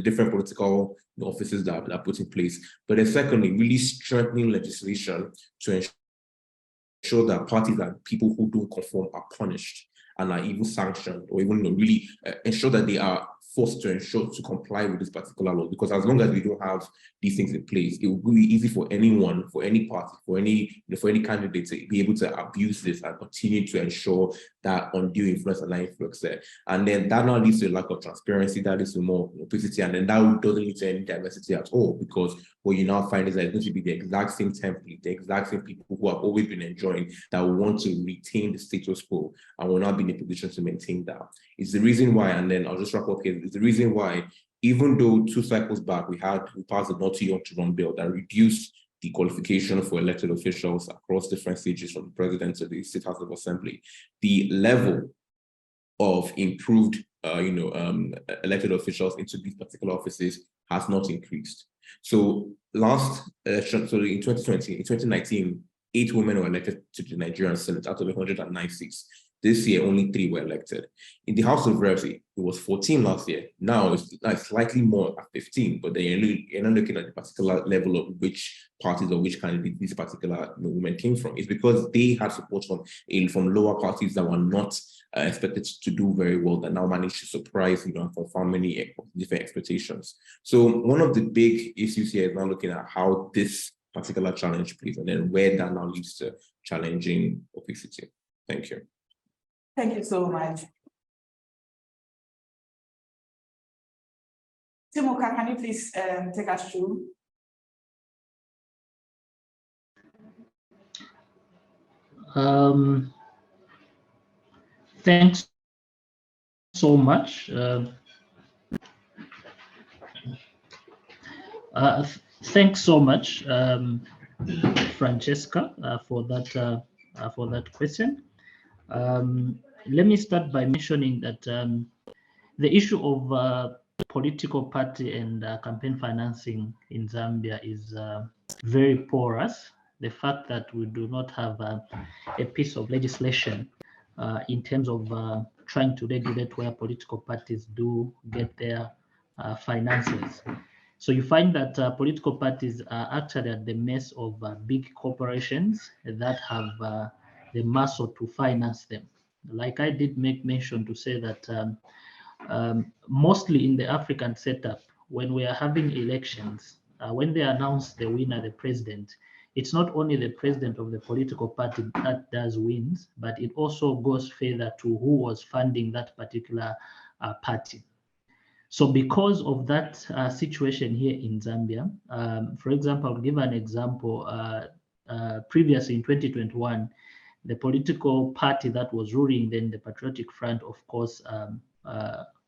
different political offices that are put in place. But then secondly, really strengthening legislation to ensure that parties and people who don't conform are punished and are even sanctioned, or even really ensure that they are forced to comply with this particular law. Because as long as we don't have these things in place, it will be easy for anyone, for any party, for any candidate to be able to abuse this and continue to ensure that undue influence and influence there. And then that now leads to a lack of transparency, that leads to more opacity, and then that doesn't lead to any diversity at all, because what you now find is that it's going to be the exact same template, the exact same people who have always been enjoying that will want to retain the status quo and will not be in a position to maintain that. It's the reason why, and then I'll just wrap up here, it's the reason why, even though 2 cycles back we passed the Not Too Young to Run bill that reduced the qualification for elected officials across different stages from the president to the State House of Assembly, the level of improved elected officials into these particular offices has not increased. So last election, so in 2019, 8 women were elected to the Nigerian Senate out of 109 seats. This year, only 3 were elected. In the House of Reps, it was 14 last year. Now it's slightly more at 15, but then you're not looking at the particular level of which parties or which candidates these particular women came from. It's because they had support from lower parties that were not expected to do very well, that now managed to surprise, and confirm many different expectations. So one of the big issues here is now looking at how this particular challenge plays, and then where that now leads to challenging opacity. Thank you. Thank you so much. Timoka, can you please take us through? Thanks so much. Thanks so much, Francesca, for that question. Let me start by mentioning that the issue of political party and campaign financing in Zambia is very porous. The fact that we do not have a piece of legislation in terms of trying to regulate where political parties do get their finances. So you find that political parties are actually at the mess of big corporations that have the muscle to finance them. Like I did make mention to say that mostly in the African setup, when we are having elections, when they announce the winner, the president, it's not only the president of the political party that does wins, but it also goes further to who was funding that particular party. So because of that situation here in Zambia, for example, I'll give an example. Previously in 2021, the political party that was ruling then, the Patriotic Front, of course,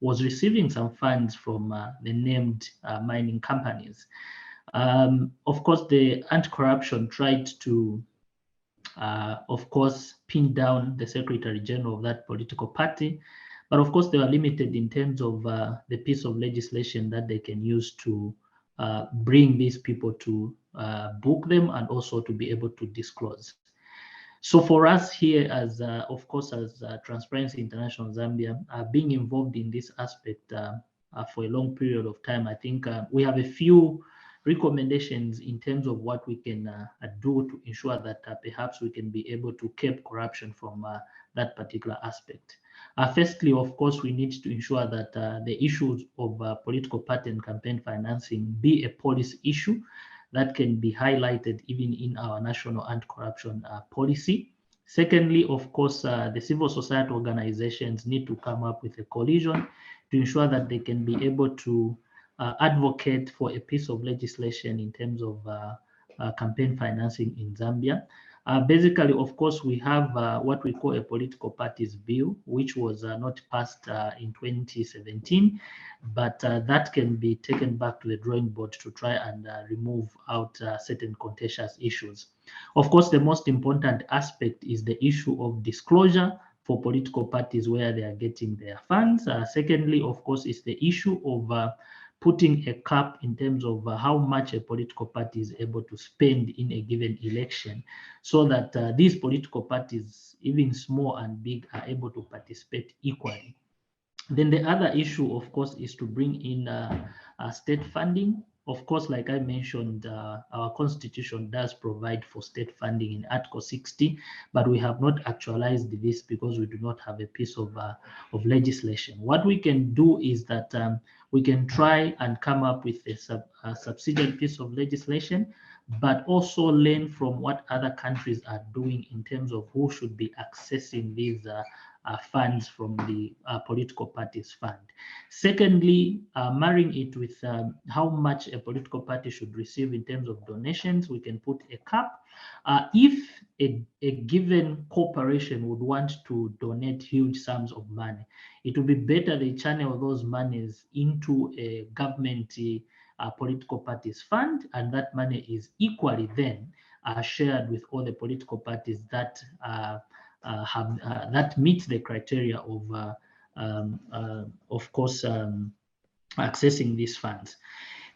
was receiving some funds from the named mining companies. Of course, the anti-corruption tried to, of course, pin down the Secretary General of that political party. But of course, they are limited in terms of the piece of legislation that they can use to bring these people to book them and also to be able to disclose. So for us here, as of course, as Transparency International Zambia, being involved in this aspect for a long period of time, I think we have a few recommendations in terms of what we can do to ensure that perhaps we can be able to curb corruption from that particular aspect. Firstly, of course, we need to ensure that the issues of political party and campaign financing be a policy issue that can be highlighted even in our national anti-corruption policy. Secondly, of course, the civil society organizations need to come up with a coalition to ensure that they can be able to advocate for a piece of legislation in terms of campaign financing in Zambia. Basically, of course, we have what we call a political parties bill, which was not passed in 2017, but that can be taken back to the drawing board to try and remove out certain contentious issues. Of course, the most important aspect is the issue of disclosure for political parties where they are getting their funds. Secondly, of course, is the issue of putting a cap in terms of how much a political party is able to spend in a given election, so that these political parties, even small and big, are able to participate equally. Then the other issue, of course, is to bring in state funding. Of course, like I mentioned, our constitution does provide for state funding in Article 60, but we have not actualized this because we do not have a piece of legislation. What we can do is that we can try and come up with a subsidiary piece of legislation, but also learn from what other countries are doing in terms of who should be accessing these funds from the political parties fund. Secondly, marrying it with how much a political party should receive in terms of donations, we can put a cap. If a given corporation would want to donate huge sums of money, it would be better they channel those monies into a government political parties fund, and that money is equally then shared with all the political parties that that meet the criteria of course, accessing these funds.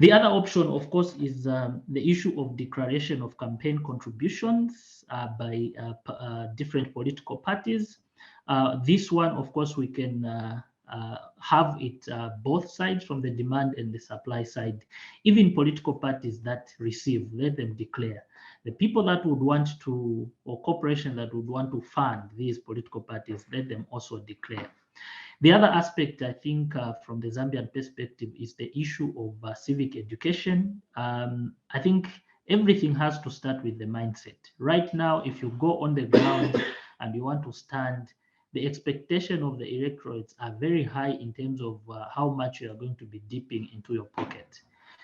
The other option, of course, is the issue of declaration of campaign contributions by different political parties. This one, of course, we can have it both sides, from the demand and the supply side. Even political parties that receive, let them declare. The people that would want to, or corporations that would want to fund these political parties, let them also declare. The other aspect, I think, from the Zambian perspective, is the issue of civic education. I think everything has to start with the mindset. Right now, if you go on the ground and you want to stand, the expectation of the electorates are very high in terms of how much you are going to be dipping into your pocket.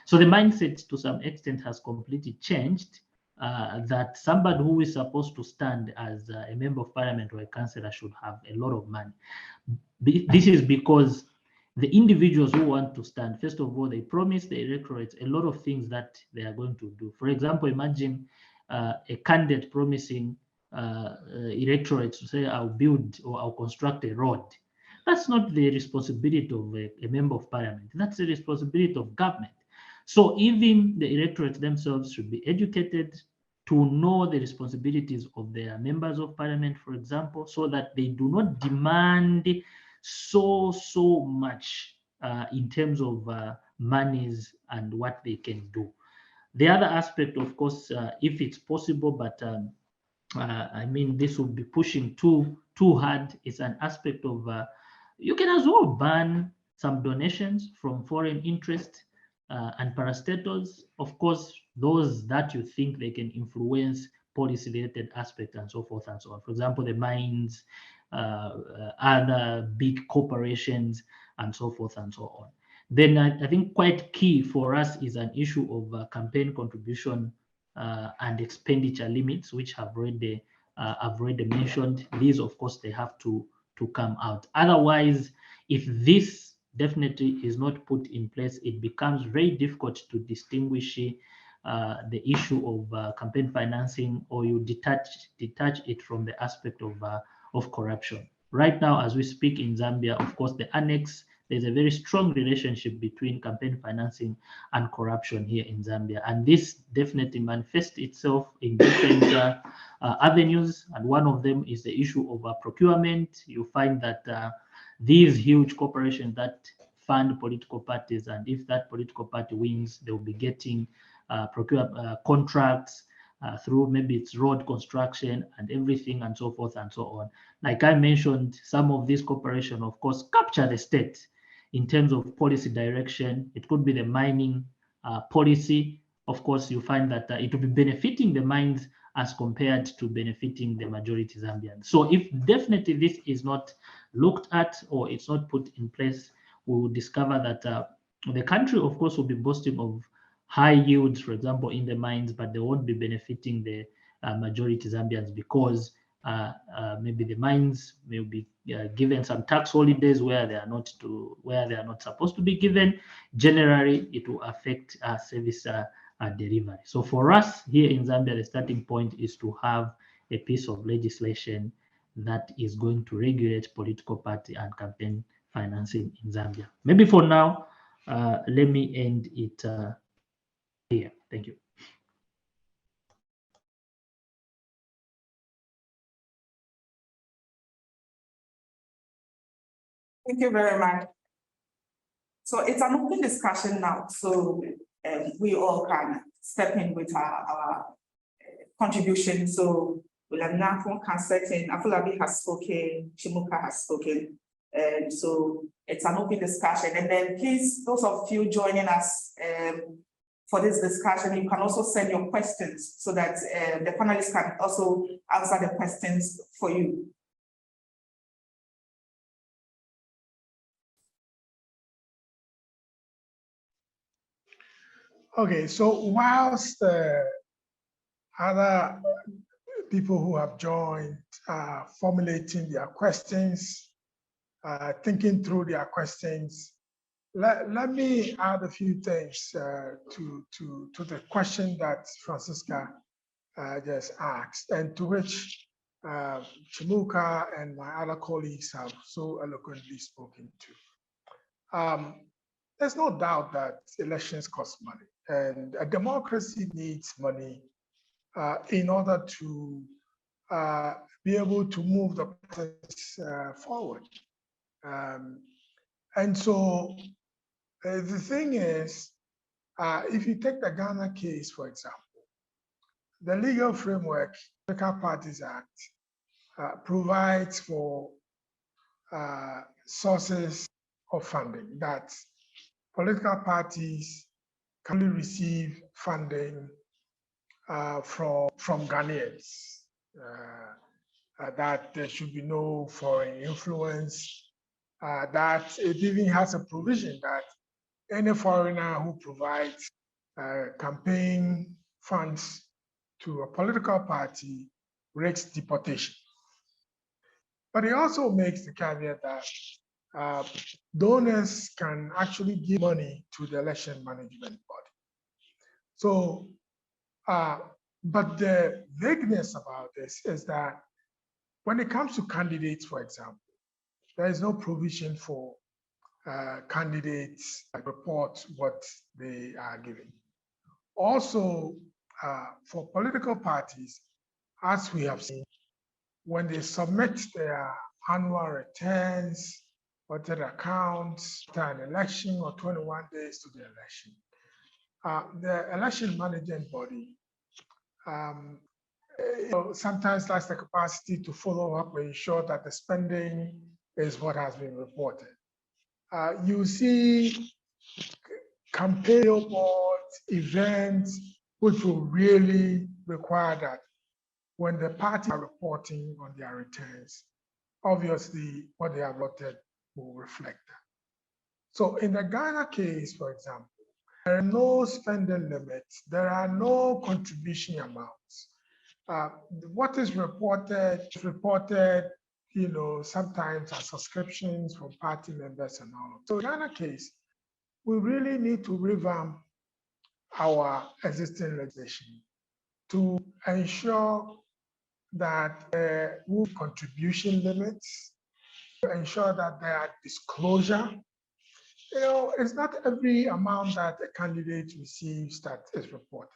So the mindset, to some extent, has completely changed. that somebody who is supposed to stand as a member of parliament or a councillor should have a lot of money. This is because the individuals who want to stand, first of all, they promise the electorate a lot of things that they are going to do. For example, imagine a candidate promising electorate to say, I'll build or I'll construct a road. That's not the responsibility of a member of parliament. That's the responsibility of government. So even the electorate themselves should be educated to know the responsibilities of their members of parliament, for example, so that they do not demand so much in terms of monies and what they can do. The other aspect, of course, if it's possible, but I mean, this would be pushing too hard. It's an aspect of you can as well ban some donations from foreign interest and parastatals. Of course, those that you think they can influence policy-related aspects and so forth and so on. For example, the mines, other big corporations, and so forth and so on. Then I think quite key for us is an issue of campaign contribution and expenditure limits, which I've already mentioned. These, of course, they have to come out. Otherwise, if this definitely is not put in place, it becomes very difficult to distinguish the issue of campaign financing, or you detach it from the aspect of corruption. Right now, as we speak in Zambia, of course, the annex, there's a very strong relationship between campaign financing and corruption here in Zambia. And this definitely manifests itself in different avenues. And one of them is the issue of procurement. You find that these huge corporations that fund political parties, and if that political party wins, they'll be getting contracts through maybe it's road construction and everything and so forth and so on. Like I mentioned, some of these corporations, of course, capture the state in terms of policy direction. It could be the mining policy. Of course, you find that it will be benefiting the mines as compared to benefiting the majority Zambians. So if definitely this is not looked at or it's not put in place, we will discover that the country, of course, will be boasting of high yields, for example, in the mines, but they won't be benefiting the majority Zambians because maybe the mines may be given some tax holidays where they are not supposed to be given. Generally, it will affect service delivery. So for us here in Zambia, the starting point is to have a piece of legislation that is going to regulate political party and campaign financing in Zambia. Maybe for now, let me end it here. Thank you. Thank you very much. So it's an open discussion now, so we all can step in with our contribution. So Wilamnafon Kansetin, Afulabi has spoken, Chimuka has spoken. So it's an open discussion. And then please, those of you joining us for this discussion, you can also send your questions so that the panelists can also answer the questions for you. Okay, so whilst other people who have joined formulating their questions, thinking through their questions, let me add a few things to the question that Francisca just asked, and to which Chimuka and my other colleagues have so eloquently spoken to. There's no doubt that elections cost money, and a democracy needs money in order to be able to move the process forward. And so the thing is, if you take the Ghana case, for example, the legal framework, Political Parties Act, provides for sources of funding, that political parties can only receive funding from Ghanaians, that there should be no foreign influence, that it even has a provision that any foreigner who provides campaign funds to a political party risks deportation. But it also makes the caveat that donors can actually give money to the election management body. So, but the vagueness about this is that when it comes to candidates, for example, there is no provision for candidates report what they are giving. Also, for political parties, as we have seen, when they submit their annual returns, audited accounts, after an election or 21 days to the election, the election management body sometimes lacks the capacity to follow up and ensure that the spending is what has been reported. You see campaign billboards, events, which will really require that when the parties are reporting on their returns, obviously what they have reported will reflect that. So in the Ghana case, for example, there are no spending limits, there are no contribution amounts. What is reported, sometimes as subscriptions from party members and all. So in the Ghana case, we really need to revamp our existing legislation to ensure that there will be contribution limits, to ensure that there are disclosure. It's not every amount that a candidate receives that is reported,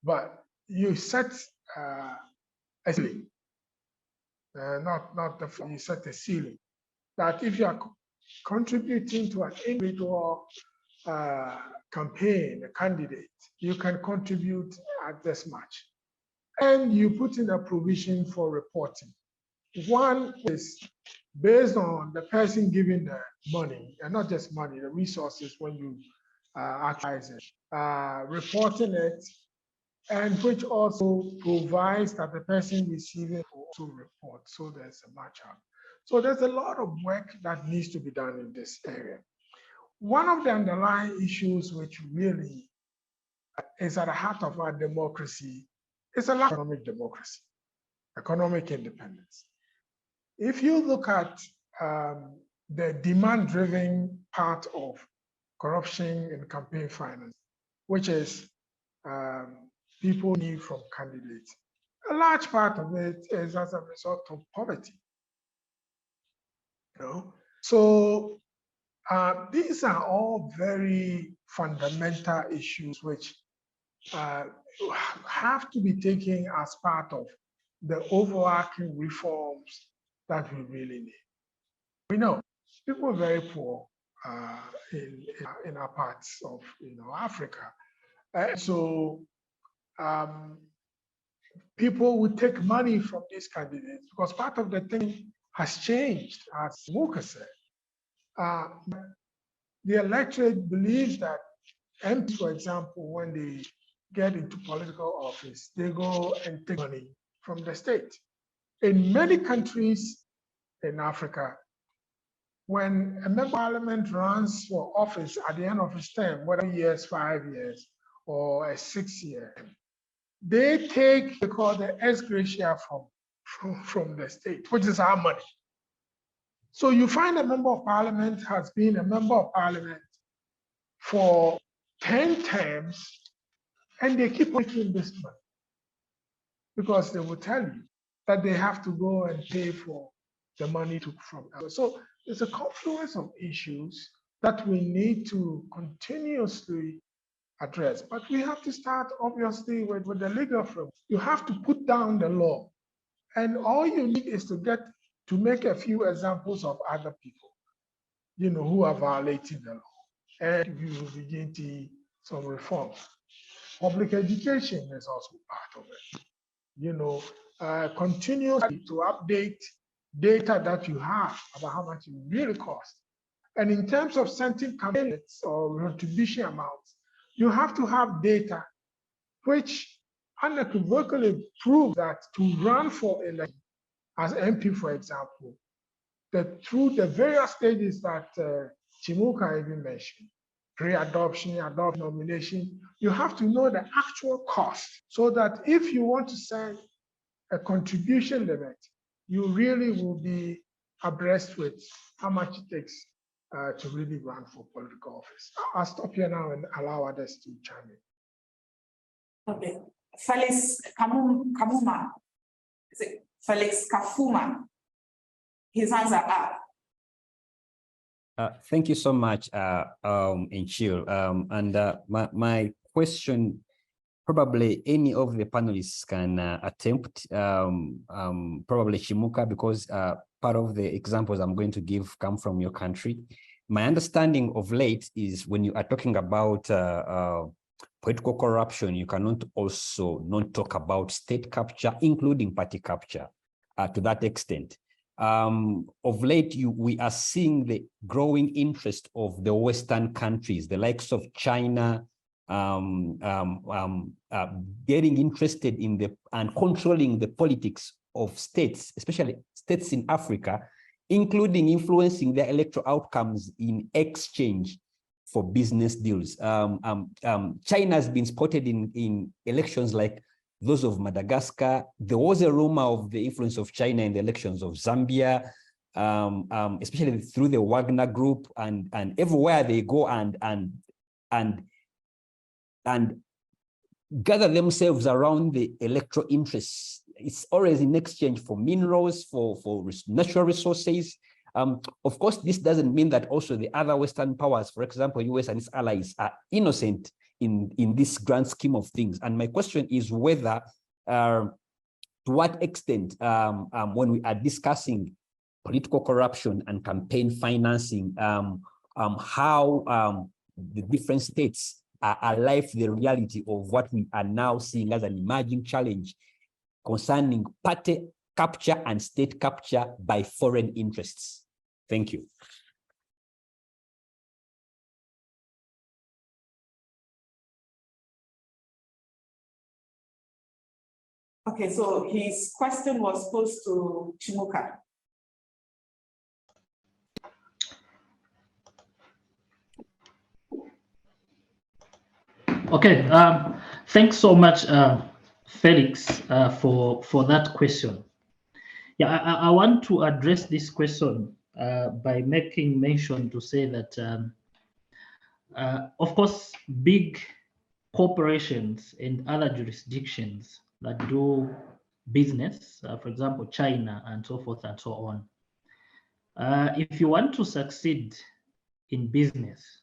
but you set a ceiling, you set a ceiling that if you are contributing to an individual campaign, a candidate, you can contribute at this much. And you put in a provision for reporting. One is based on the person giving the money, and not just money, the resources when you actualize it, reporting it, and which also provides that the person receiving it will also report. So there's a match up. So there's a lot of work that needs to be done in this area. One of the underlying issues which really is at the heart of our democracy is a lack of economic democracy, economic independence. If you look at the demand-driven part of corruption in campaign finance, which is people need from candidates, a large part of it is as a result of poverty. So these are all very fundamental issues which have to be taken as part of the overarching reforms that we really need. We know people are very poor in our parts of Africa, so people would take money from these candidates because part of the thing has changed, as Muka said. The electorate believes that MPs, for example, when they get into political office, they go and take money from the state. In many countries in Africa, when a member of parliament runs for office at the end of his term, whether years, 5 years, or a 6 year, they take, they call the ex gratia from the state, which is our money. So you find a member of parliament has been a member of parliament for 10 terms, and they keep making this money because they will tell you that they have to go and pay for the money from others. So there's a confluence of issues that we need to continuously address. But we have to start, obviously, with the legal framework. You have to put down the law. And all you need is to make a few examples of other people, who are violating the law. And you will begin to see some reforms. Public education is also part of it. Continuously to update data that you have about how much it really costs. And in terms of setting campaigns or contribution amounts, you have to have data which unequivocally prove that to run for election as MP, for example, that through the various stages that Chimuka even mentioned, pre-adoption, adoption, nomination. You have to know the actual cost so that if you want to send a contribution limit, you really will be abreast with how much it takes to really run for political office. I'll stop here now and allow others to chime in. Okay, Felix Kamuma, is it Felix Kafuma? His hands are up. Thank you so much, Nchil. My question, probably any of the panelists can attempt, probably Chimuka, because part of the examples I'm going to give come from your country. My understanding of late is when you are talking about political corruption, you cannot also not talk about state capture, including party capture to that extent. Of late, we are seeing the growing interest of the Western countries, the likes of China, getting interested in and controlling the politics of states, especially states in Africa, including influencing their electoral outcomes in exchange for business deals. China has been spotted in elections like those of Madagascar. There was a rumor of the influence of China in the elections of Zambia, especially through the Wagner Group, and everywhere they go and gather themselves around the electoral interests. It's always in exchange for minerals, for natural resources. Of course, this doesn't mean that also the other Western powers, for example, US and its allies, are innocent in this grand scheme of things. And my question is whether, to what extent, when we are discussing political corruption and campaign financing, how the different states are alive to the reality of what we are now seeing as an emerging challenge concerning party capture and state capture by foreign interests. Thank you. Okay, so his question was posed to Chimuka. Okay, thanks so much, Felix, for that question. Yeah, I want to address this question by making mention to say that, of course, big corporations and other jurisdictions that do business, for example, China and so forth and so on. If you want to succeed in business,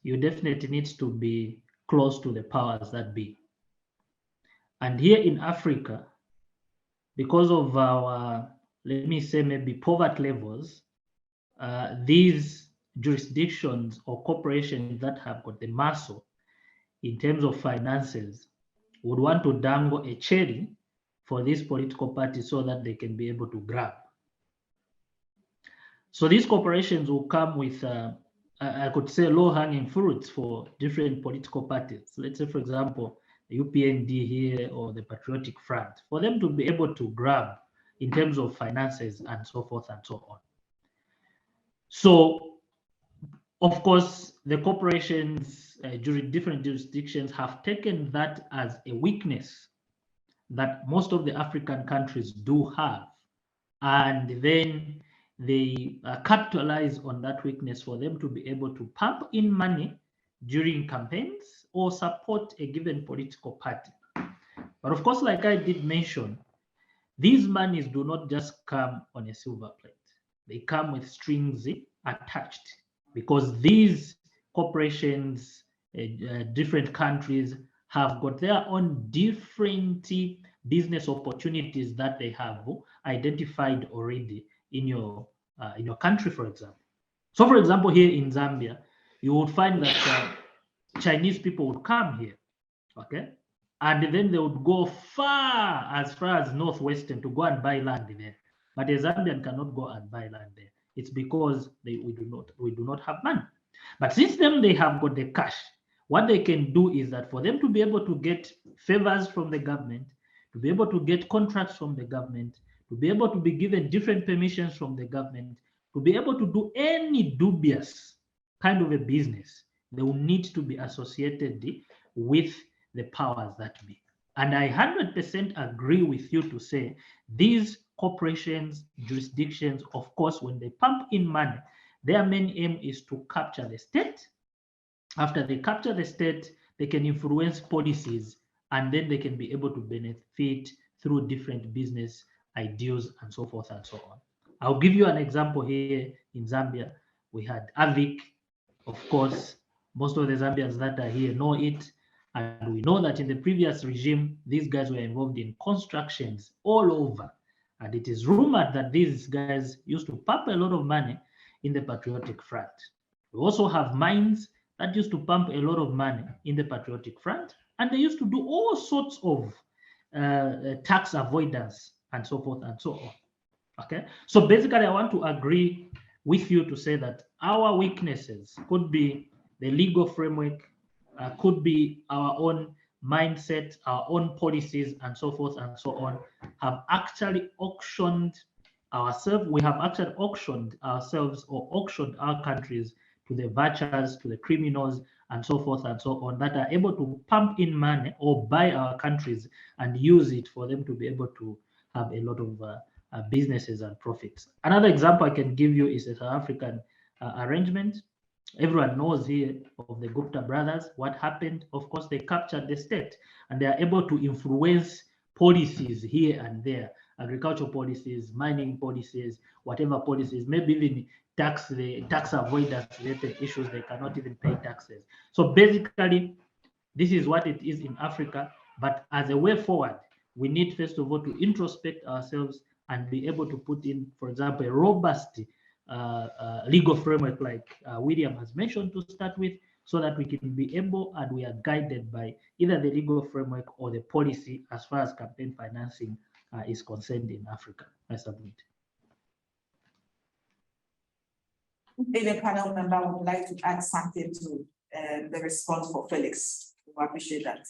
you definitely need to be close to the powers that be. And here in Africa, because of our, let me say, maybe poverty levels, these jurisdictions or corporations that have got the muscle in terms of finances would want to dangle a cherry for these political parties so that they can be able to grab. So these corporations will come with, I could say, low-hanging fruits for different political parties. Let's say, for example, the UPND here or the Patriotic Front, for them to be able to grab in terms of finances and so forth and so on. So, of course, the corporations, different jurisdictions have taken that as a weakness that most of the African countries do have. And then they capitalize on that weakness for them to be able to pump in money during campaigns or support a given political party. But of course, like I did mention, these monies do not just come on a silver plate. They come with strings attached, because these corporations, different countries have got their own different business opportunities that they have identified already in your country, for example. So, for example, here in Zambia, you would find that Chinese people would come here, okay, and then they would go far as northwestern to go and buy land there. But a Zambian cannot go and buy land there. It's because we do not have money. But since then they have got the cash, what they can do is that for them to be able to get favors from the government, to be able to get contracts from the government, to be able to be given different permissions from the government, to be able to do any dubious kind of a business, they will need to be associated with the powers that be. And I 100% agree with you to say these corporations, jurisdictions, of course, when they pump in money, their main aim is to capture the state. After they capture the state, they can influence policies, and then they can be able to benefit through different business ideas and so forth and so on. I'll give you an example here in Zambia. We had AVIC, of course, most of the Zambians that are here know it. And we know that in the previous regime, these guys were involved in constructions all over. And it is rumored that these guys used to pump a lot of money in the Patriotic Front. We also have mines that used to pump a lot of money in the Patriotic Front. And they used to do all sorts of tax avoidance and so forth and so on. Okay, so basically, I want to agree with you to say that our weaknesses could be the legal framework, could be our own mindset, our own policies, and so forth and so on, have actually auctioned ourselves. We have actually auctioned ourselves or auctioned our countries to the vultures, to the criminals, and so forth and so on, that are able to pump in money or buy our countries and use it for them to be able to have a lot of businesses and profits. Another example I can give you is a South African arrangement. Everyone knows here of the Gupta brothers. What happened? Of course, they captured the state and they are able to influence policies here and there, agricultural policies, mining policies, whatever policies, maybe even tax avoidance related issues. They cannot even pay taxes. So basically, this is what it is in Africa. But as a way forward, we need first of all to introspect ourselves and be able to put in, for example, a robust legal framework like William has mentioned to start with, so that we can be able and we are guided by either the legal framework or the policy as far as campaign financing is concerned in Africa. I submit. Any panel member would like to add something to the response for Felix? We appreciate that.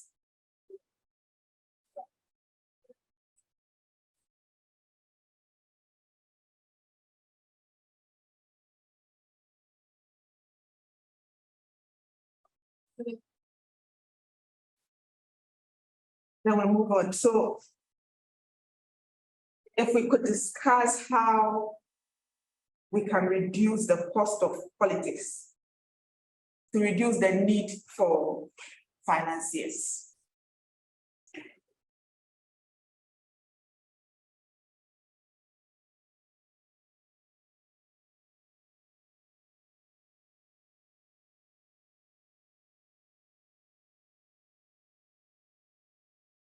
Then we'll move on. So if we could discuss how we can reduce the cost of politics to reduce the need for financiers.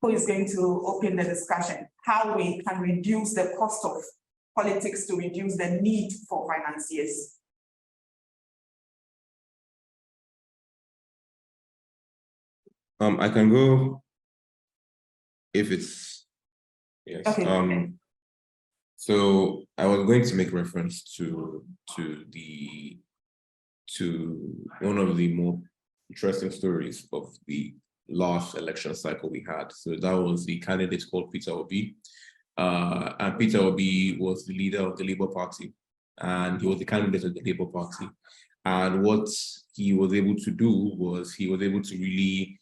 Who is going to open the discussion? How we can reduce the cost of politics to reduce the need for financiers? I can go if it's yes. Okay. So I was going to make reference to one of the more interesting stories of the last election cycle we had. So that was the candidate called Peter Obi. And Peter Obi was the leader of the Labour Party, and he was the candidate of the Labour Party. And what he was able to do was he was able to really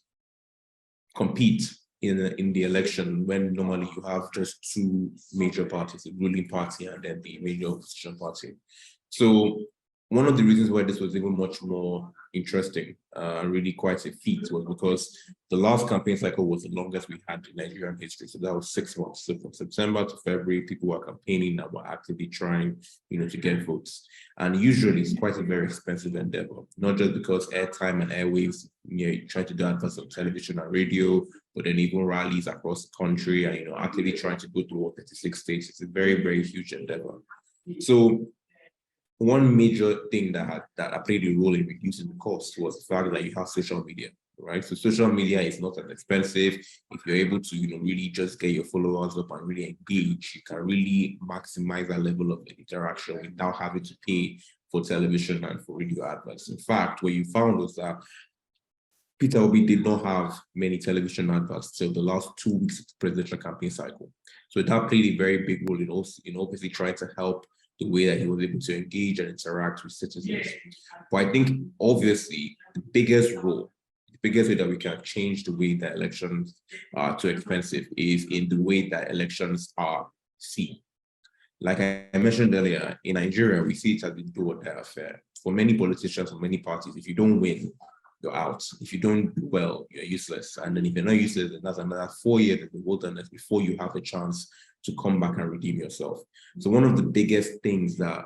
compete in the election when normally you have just two major parties, the ruling party and then the major opposition party. So one of the reasons why this was even much more interesting, really quite a feat, was because the last campaign cycle was the longest we had in Nigerian history. So that was 6 months. So from September to February, people were campaigning and were actively trying, to get votes. And usually it's quite a very expensive endeavor, not just because airtime and airwaves, you try to do adverts on television and radio, but then even rallies across the country and, actively trying to go through all 36 states. It's a very, very huge endeavor. So one major thing that played a role in reducing the cost was the fact that you have social media, right? So social media is not as expensive. If you're able to, really just get your followers up and really engage, you can really maximize that level of interaction without having to pay for television and for radio adverts. In fact, what you found was that Peter Obi did not have many television adverts till the last 2 weeks of the presidential campaign cycle. So that played a very big role in obviously trying to help the way that he was able to engage and interact with citizens. But I think obviously the biggest way that we can change the way that elections are too expensive is in the way that elections are seen. Like I mentioned earlier, in Nigeria, we see it as a do or die affair. For many politicians, for many parties, if you don't win, you're out. If you don't do well, you're useless. And then if you're not useless, then that's another 4 years in the wilderness before you have a chance to come back and redeem yourself. So one of the biggest things that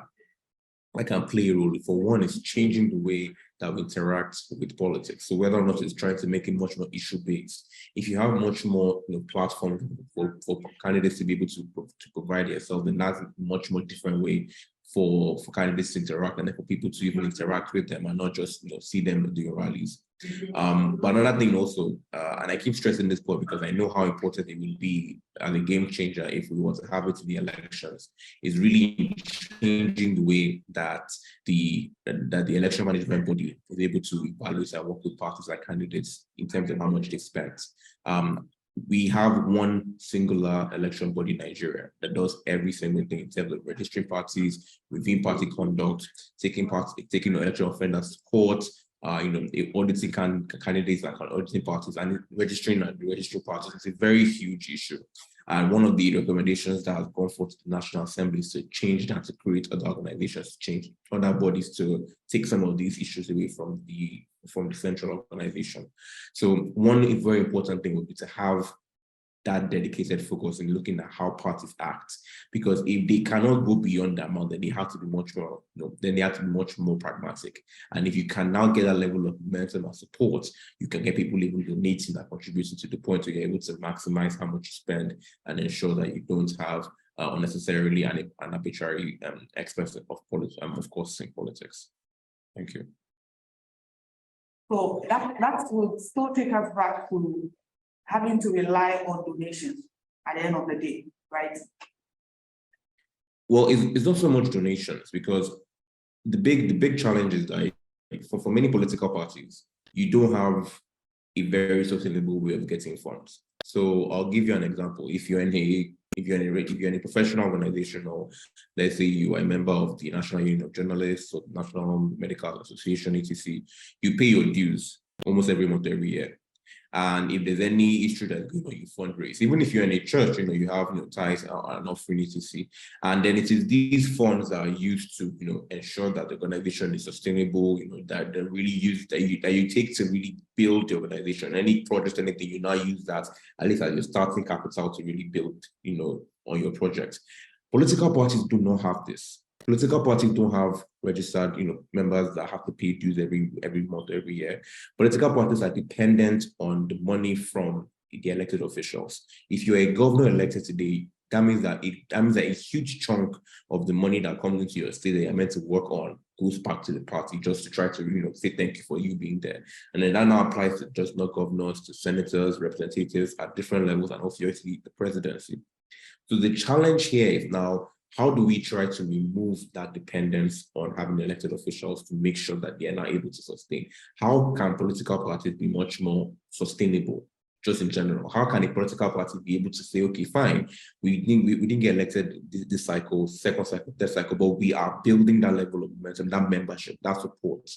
I can play a role for one is changing the way that we interact with politics. So whether or not it's trying to make it much more issue-based, if you have much more platforms for candidates to be able to provide yourself, then that's a much more different way for candidates to interact and for people to even interact with them and not just see them doing rallies. But another thing also, and I keep stressing this point because I know how important it will be as a game changer if we want to have it in the elections, is really changing the way that the election management body is able to evaluate and work with parties like candidates in terms of how much they spend. We have one singular election body in Nigeria that does every single thing in terms of registering parties, reviewing party conduct, taking electoral offenders to court, auditing candidates like auditing parties and registering parties. It's a very huge issue. And one of the recommendations that has gone forth to the National Assembly is to change that, to create other organizations, to change other bodies to take some of these issues away from the central organization. So one very important thing would be to have that dedicated focus in looking at how parties act, because if they cannot go beyond that amount, then they have to be much more, pragmatic. And if you can now get a level of momentum and support, you can get people even donating and contributing to the point where you're able to maximize how much you spend and ensure that you don't have unnecessarily an arbitrary expense of politics, of course, in politics. Thank you. So that would still take us back to having to rely on donations at the end of the day, right? Well, it's not so much donations, because the big challenge is that for many political parties, you don't have a very sustainable way of getting funds. So I'll give you an example. If you're in a professional organization, or let's say you are a member of the National Union of Journalists or National Medical Association, etc., you pay your dues almost every month, every year. And if there's any issue that you fundraise, even if you're in a church, you have tithes and offering, etc. And then it is these funds that are used to ensure that the organization is sustainable, that they really use that you take to really build the organization. Any project, anything, you now use that at least as your starting capital to really build on your project. Political parties do not have this. Political parties don't have registered, members that have to pay dues every month, every year. Political parties are dependent on the money from the elected officials. If you're a governor elected today, that means that a huge chunk of the money that comes into your state that you're meant to work on goes back to the party just to try to, say thank you for you being there. And then that now applies to just not governors, to senators, representatives at different levels, and also the presidency. So the challenge here is now, how do we try to remove that dependence on having elected officials to make sure that they are not able to sustain? How can political parties be much more sustainable, just in general? How can a political party be able to say, okay, fine, we didn't get elected this cycle, second cycle, third cycle, but we are building that level of momentum, that membership, that support,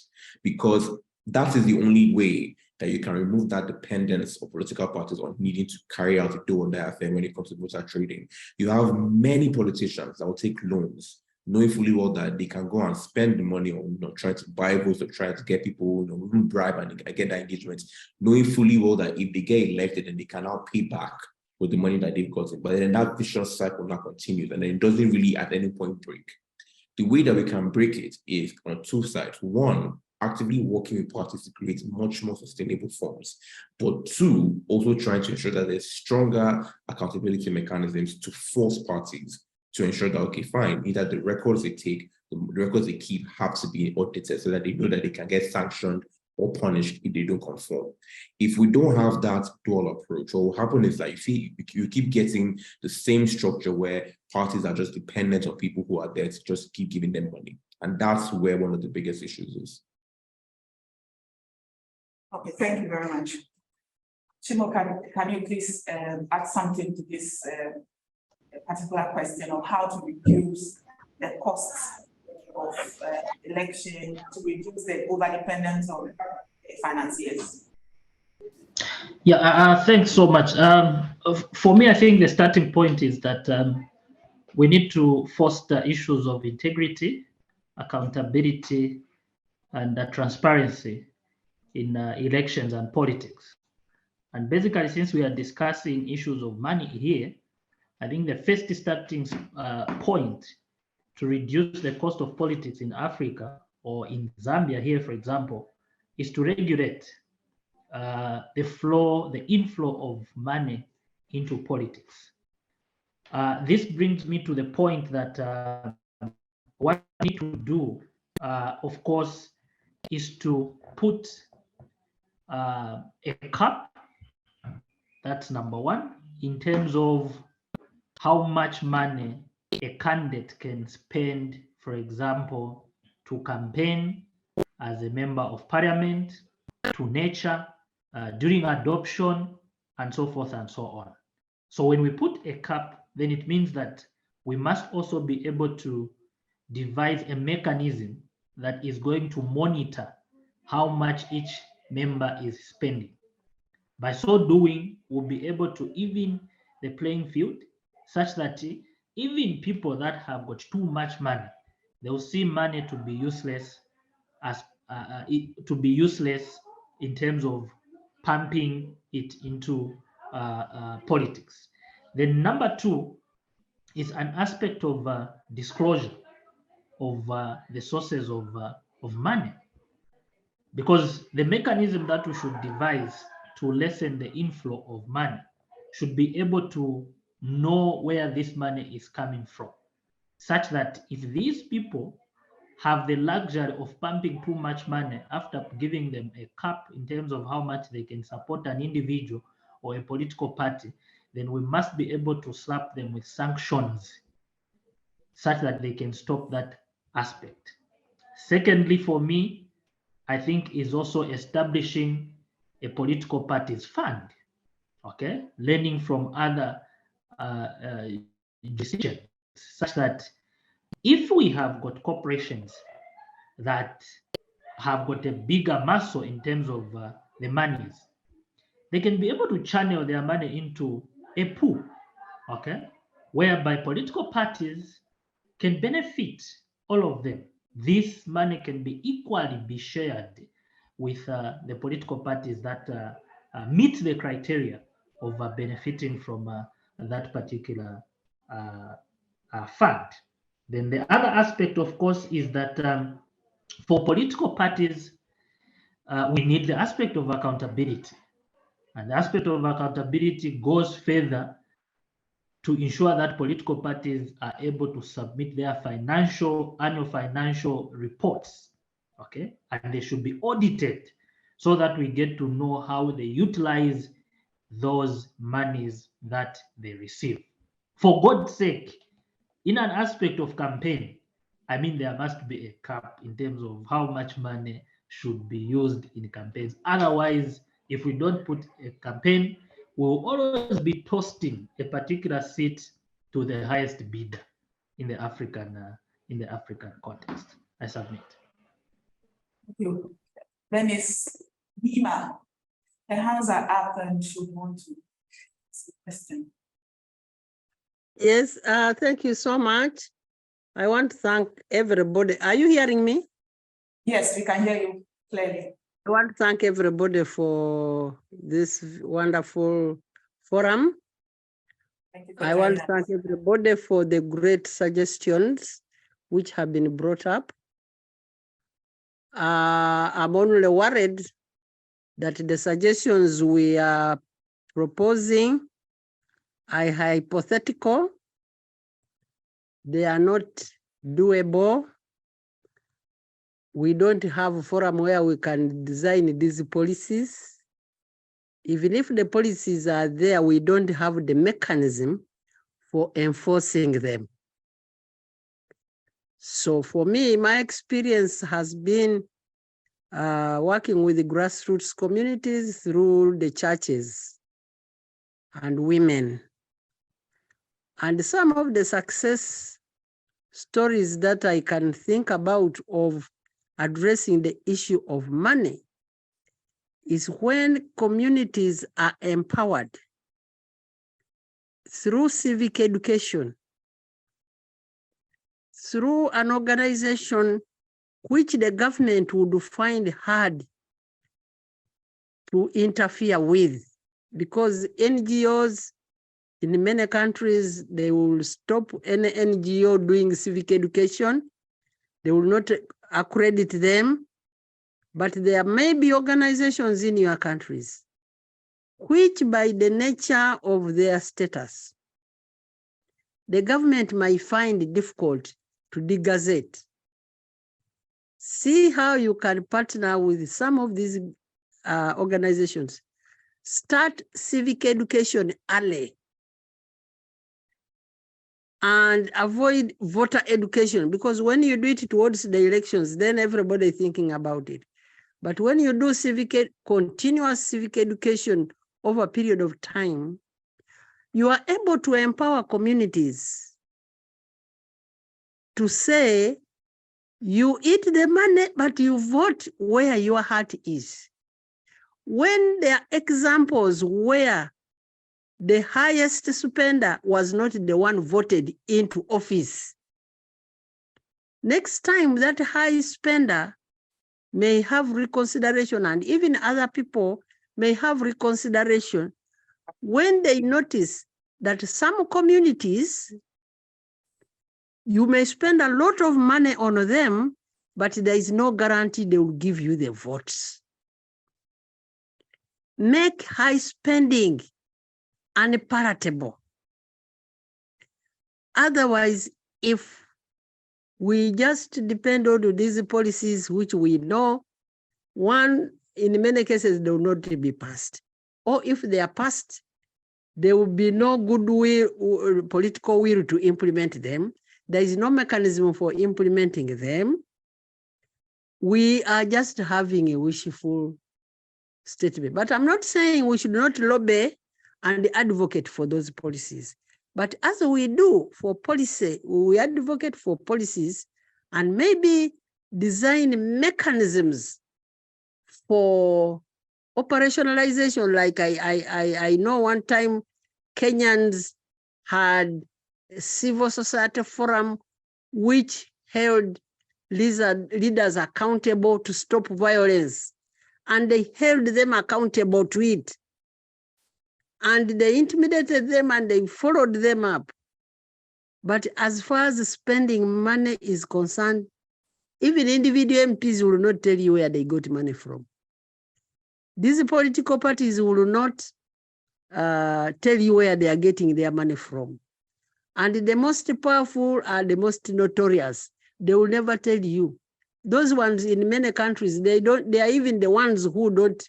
because that is the only way that you can remove that dependence of political parties on needing to carry out a do or die affair when it comes to voter trading. You have many politicians that will take loans, knowing fully well that they can go and spend the money on trying to buy votes or trying to get people, bribe and get that engagement, knowing fully well that if they get elected, then they can now pay back with the money that they've gotten. But then that vicious cycle now continues, and then it doesn't really at any point break. The way that we can break it is on two sides. One, actively working with parties to create much more sustainable forms. But two, also trying to ensure that there's stronger accountability mechanisms to force parties to ensure that, okay, fine, either the records they take, the records they keep have to be audited so that they know that they can get sanctioned or punished if they don't conform. If we don't have that dual approach, what will happen is that you keep getting the same structure where parties are just dependent on people who are there to just keep giving them money. And that's where one of the biggest issues is. Okay, thank you very much. Chimo, can you please add something to this particular question of how to reduce the costs of election to reduce the overdependence on financiers? Yeah, thanks so much. For me, I think the starting point is that we need to foster issues of integrity, accountability, and transparency in elections and politics. And basically, since we are discussing issues of money here, I think the first starting point to reduce the cost of politics in Africa or in Zambia here, for example, is to regulate the inflow of money into politics. This brings me to the point that what we need to do, of course, is to put a cap, that's number one, in terms of how much money a candidate can spend, for example, to campaign as a member of parliament, to nature, during adoption, and so forth and so on. So when we put a cap, then it means that we must also be able to devise a mechanism that is going to monitor how much each member is spending. By so doing, we'll be able to even the playing field such that even people that have got too much money, they will see money to be useless in terms of pumping it into politics. Then number two is an aspect of disclosure of the sources of money, because the mechanism that we should devise to lessen the inflow of money should be able to know where this money is coming from, such that if these people have the luxury of pumping too much money after giving them a cap in terms of how much they can support an individual or a political party, then we must be able to slap them with sanctions such that they can stop that aspect. Secondly, for me, I think is also establishing a political parties fund, okay? Learning from other decisions, such that if we have got corporations that have got a bigger muscle in terms of the monies, they can be able to channel their money into a pool, okay, whereby political parties can benefit all of them. This money can be equally be shared with the political parties that meet the criteria of benefiting from that particular fund. Then the other aspect, of course, is that for political parties, we need the aspect of accountability. And the aspect of accountability goes further to ensure that political parties are able to submit their annual financial reports, okay? And they should be audited so that we get to know how they utilize those monies that they receive. For God's sake, in an aspect of campaign, I mean, there must be a cap in terms of how much money should be used in campaigns. Otherwise, if we don't put a campaign, we'll always be toasting a particular seat to the highest bidder in the African context. I submit. Thank you. Then it's Nima. Her hands are up and she would want to ask a question. Yes, thank you so much. I want to thank everybody. Are you hearing me? Yes, we can hear you clearly. I want to thank everybody for this wonderful forum. Thank you for I want to joining us. thank everybody for the great suggestions which have been brought up. I'm only worried that the suggestions we are proposing are hypothetical. They are not doable. We don't have a forum where we can design these policies. Even if the policies are there, we don't have the mechanism for enforcing them. So for me, my experience has been working with the grassroots communities through the churches and women. And some of the success stories that I can think about of addressing the issue of money is when communities are empowered through civic education, through an organization which the government would find hard to interfere with, because NGOs in many countries, they will stop any NGO doing civic education. They will not accredit them, but there may be organizations in your countries which by the nature of their status, the government might find it difficult to de-gazette. See how you can partner with some of these organizations. Start civic education early and avoid voter education, because when you do it towards the elections, then everybody is thinking about it. But when you do continuous civic education over a period of time, you are able to empower communities to say, you eat the money, but you vote where your heart is. When there are examples where the highest spender was not the one voted into office, next time that high spender may have reconsideration, and even other people may have reconsideration when they notice that some communities, you may spend a lot of money on them, but there is no guarantee they will give you the votes. Make high spending unpalatable. Otherwise, if we just depend on these policies, which we know, one, in many cases, they will not be passed. Or if they are passed, there will be no goodwill or political will to implement them. There is no mechanism for implementing them. We are just having a wishful statement. But I'm not saying we should not lobby and advocate for those policies. But as we do for policy, we advocate for policies and maybe design mechanisms for operationalization. Like I know one time Kenyans had a civil society forum which held leaders accountable to stop violence, and they held them accountable to it. And they intimidated them and they followed them up. But as far as spending money is concerned, even individual MPs will not tell you where they got money from. These political parties will not tell you where they are getting their money from. And the most powerful are the most notorious. They will never tell you. Those ones in many countries, they are even the ones who don't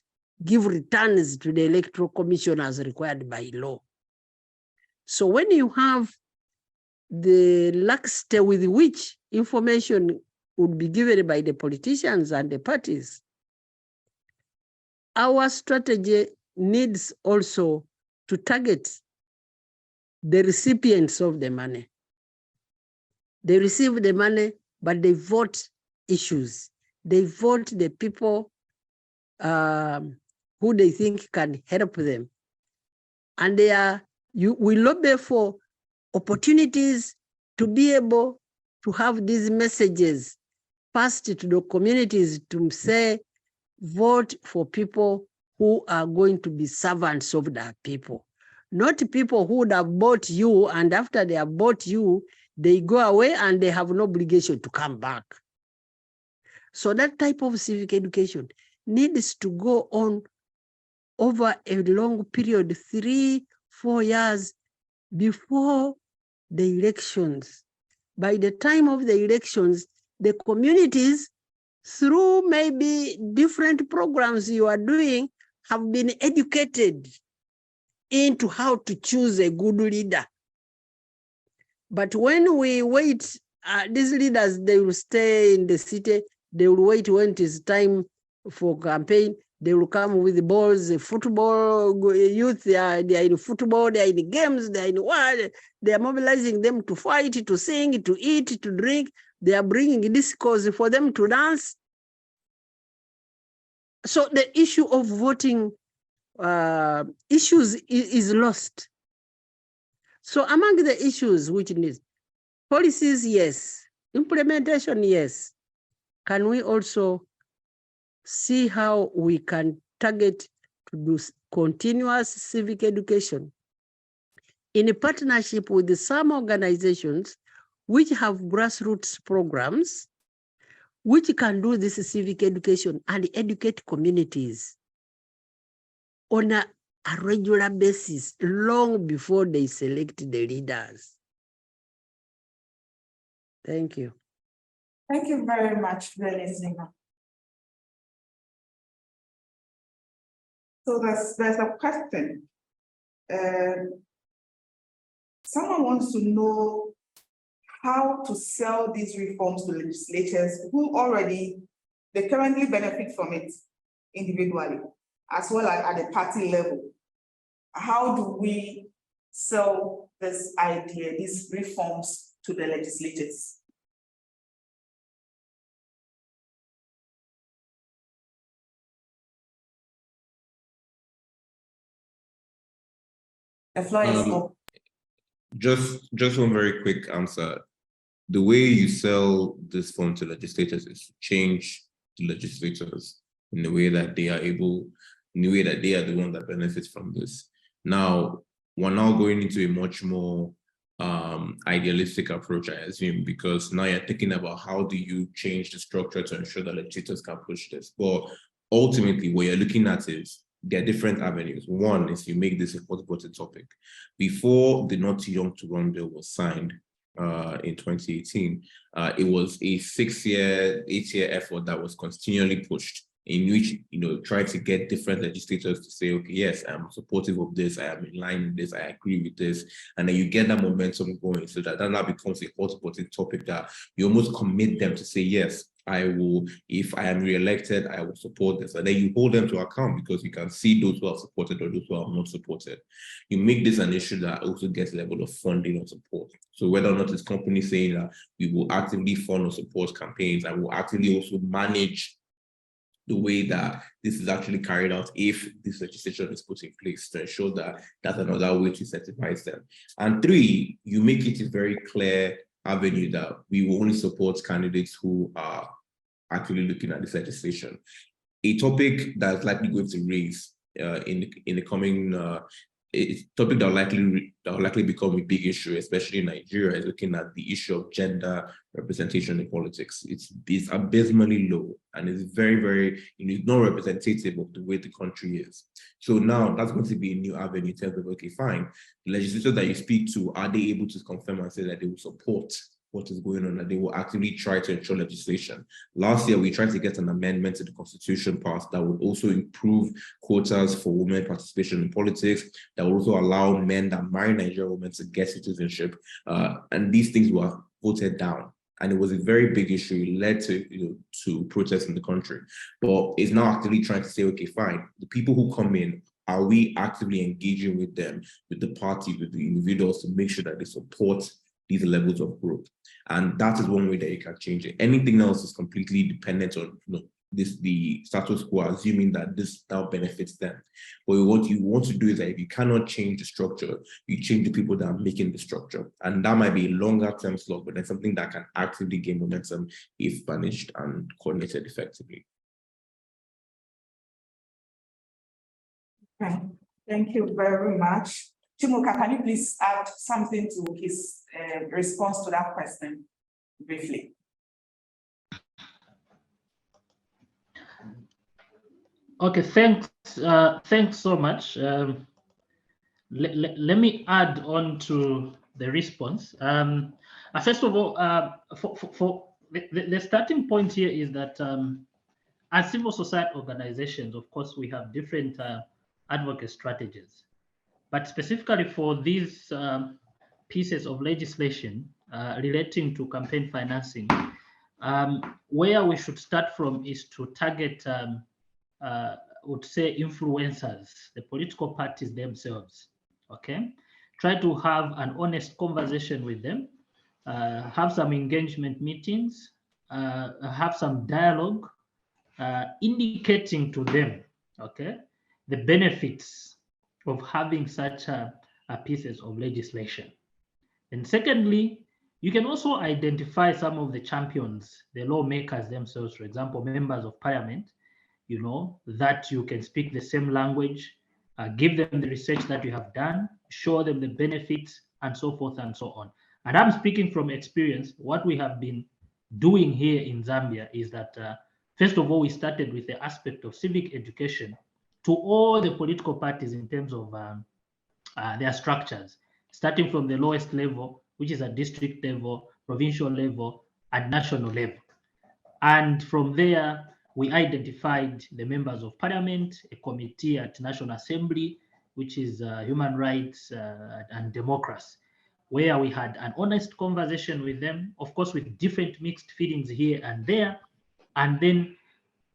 give returns to the electoral commission as required by law. So when you have the laxity with which information would be given by the politicians and the parties, our strategy needs also to target the recipients of the money. They receive the money, but they vote issues. They vote the people who they think can help them. And we lobby for opportunities to be able to have these messages passed to the communities to say, vote for people who are going to be servants of the people, not people who would have bought you, and after they have bought you, they go away and they have no obligation to come back. So that type of civic education needs to go on over a long period, 3-4 years before the elections. By the time of the elections, the communities, through maybe different programs you are doing, have been educated into how to choose a good leader. But when we wait, these leaders, they will stay in the city, they will wait when it is time for campaign, They will come with the balls, the football youth, they are in football, they are in games, they are in what? They are mobilizing them to fight, to sing, to eat, to drink. They are bringing discourse for them to dance. So the issue of voting issues is lost. So among the issues which need policies, yes. Implementation, yes. Can we also see how we can target to do continuous civic education in a partnership with some organizations which have grassroots programs which can do this civic education and educate communities on a regular basis long before they select the leaders. Thank you. Thank you very much, Zina. So there's a question. Someone wants to know how to sell these reforms to legislators who they currently benefit from it individually, as well as at the party level. How do we sell this idea, these reforms to the legislators? The floor is open. Just one very quick answer. The way you sell this form to legislators is to change the legislators in the way that they are able, in the way that they are the one that benefits from this. Now, we're now going into a much more idealistic approach, I assume, because now you're thinking about how do you change the structure to ensure that legislators can push this. But ultimately, what you're looking at is there are different avenues. One is you make this a hot-button topic. Before the Not Too Young to Run bill was signed in 2018, it was a 6-year, 8-year effort that was continually pushed, in which, tried to get different legislators to say, okay, yes, I'm supportive of this, I am in line with this, I agree with this, and then you get that momentum going, so that now becomes a hot-button topic that you almost commit them to say, yes, I will, if I am re-elected, I will support this. And then you hold them to account because you can see those who have supported or those who have not supported. You make this an issue that also gets a level of funding or support. So whether or not it's companies saying that we will actively fund or support campaigns and will actively also manage the way that this is actually carried out if this legislation is put in place to ensure that that's another way to incentivize them. And 3, you make it a very clear avenue that we will only support candidates who are actually looking at this legislation. A topic that's likely going to raise in the coming, a topic that will likely become a big issue, especially in Nigeria, is looking at the issue of gender representation in politics. It's abysmally low, and it's very, very, it's not representative of the way the country is. So now that's going to be a new avenue in terms of, okay, fine, the legislators that you speak to, are they able to confirm and say that they will support what is going on, and they will actively try to ensure legislation? Last year, we tried to get an amendment to the constitution passed that would also improve quotas for women participation in politics, that would also allow men that marry Nigerian women to get citizenship. And these things were voted down. And it was a very big issue. It led to protests in the country. But it's now actively trying to say, okay, fine, the people who come in, are we actively engaging with them, with the party, with the individuals, to make sure that they support these levels of growth? And that is one way that you can change it. Anything else is completely dependent on the status quo, assuming that this now benefits them. But what you want to do is that if you cannot change the structure, you change the people that are making the structure. And that might be a longer term slog, but then something that can actively gain momentum if managed and coordinated effectively. Okay. Thank you very much. Chimuka, can you please add something to his response to that question briefly? Okay, thanks so much. Let me add on to the response. First of all, for the starting point here is that as civil society organizations, of course, we have different advocacy strategies. But specifically for these pieces of legislation relating to campaign financing, where we should start from is to target would say influencers, the political parties themselves, okay? Try to have an honest conversation with them, have some engagement meetings, have some dialogue, indicating to them, okay, the benefits of having such a pieces of legislation. And secondly, you can also identify some of the champions, the lawmakers themselves, for example, members of parliament, you know, that you can speak the same language, give them the research that you have done, show them the benefits, and so forth and so on. And I'm speaking from experience. What we have been doing here in Zambia is that, first of all, we started with the aspect of civic education to all the political parties in terms of their structures, starting from the lowest level, which is at district level, provincial level, and national level. And from there, we identified the members of parliament, a committee at National Assembly, which is human rights and democracy, where we had an honest conversation with them, of course, with different mixed feelings here and there. And then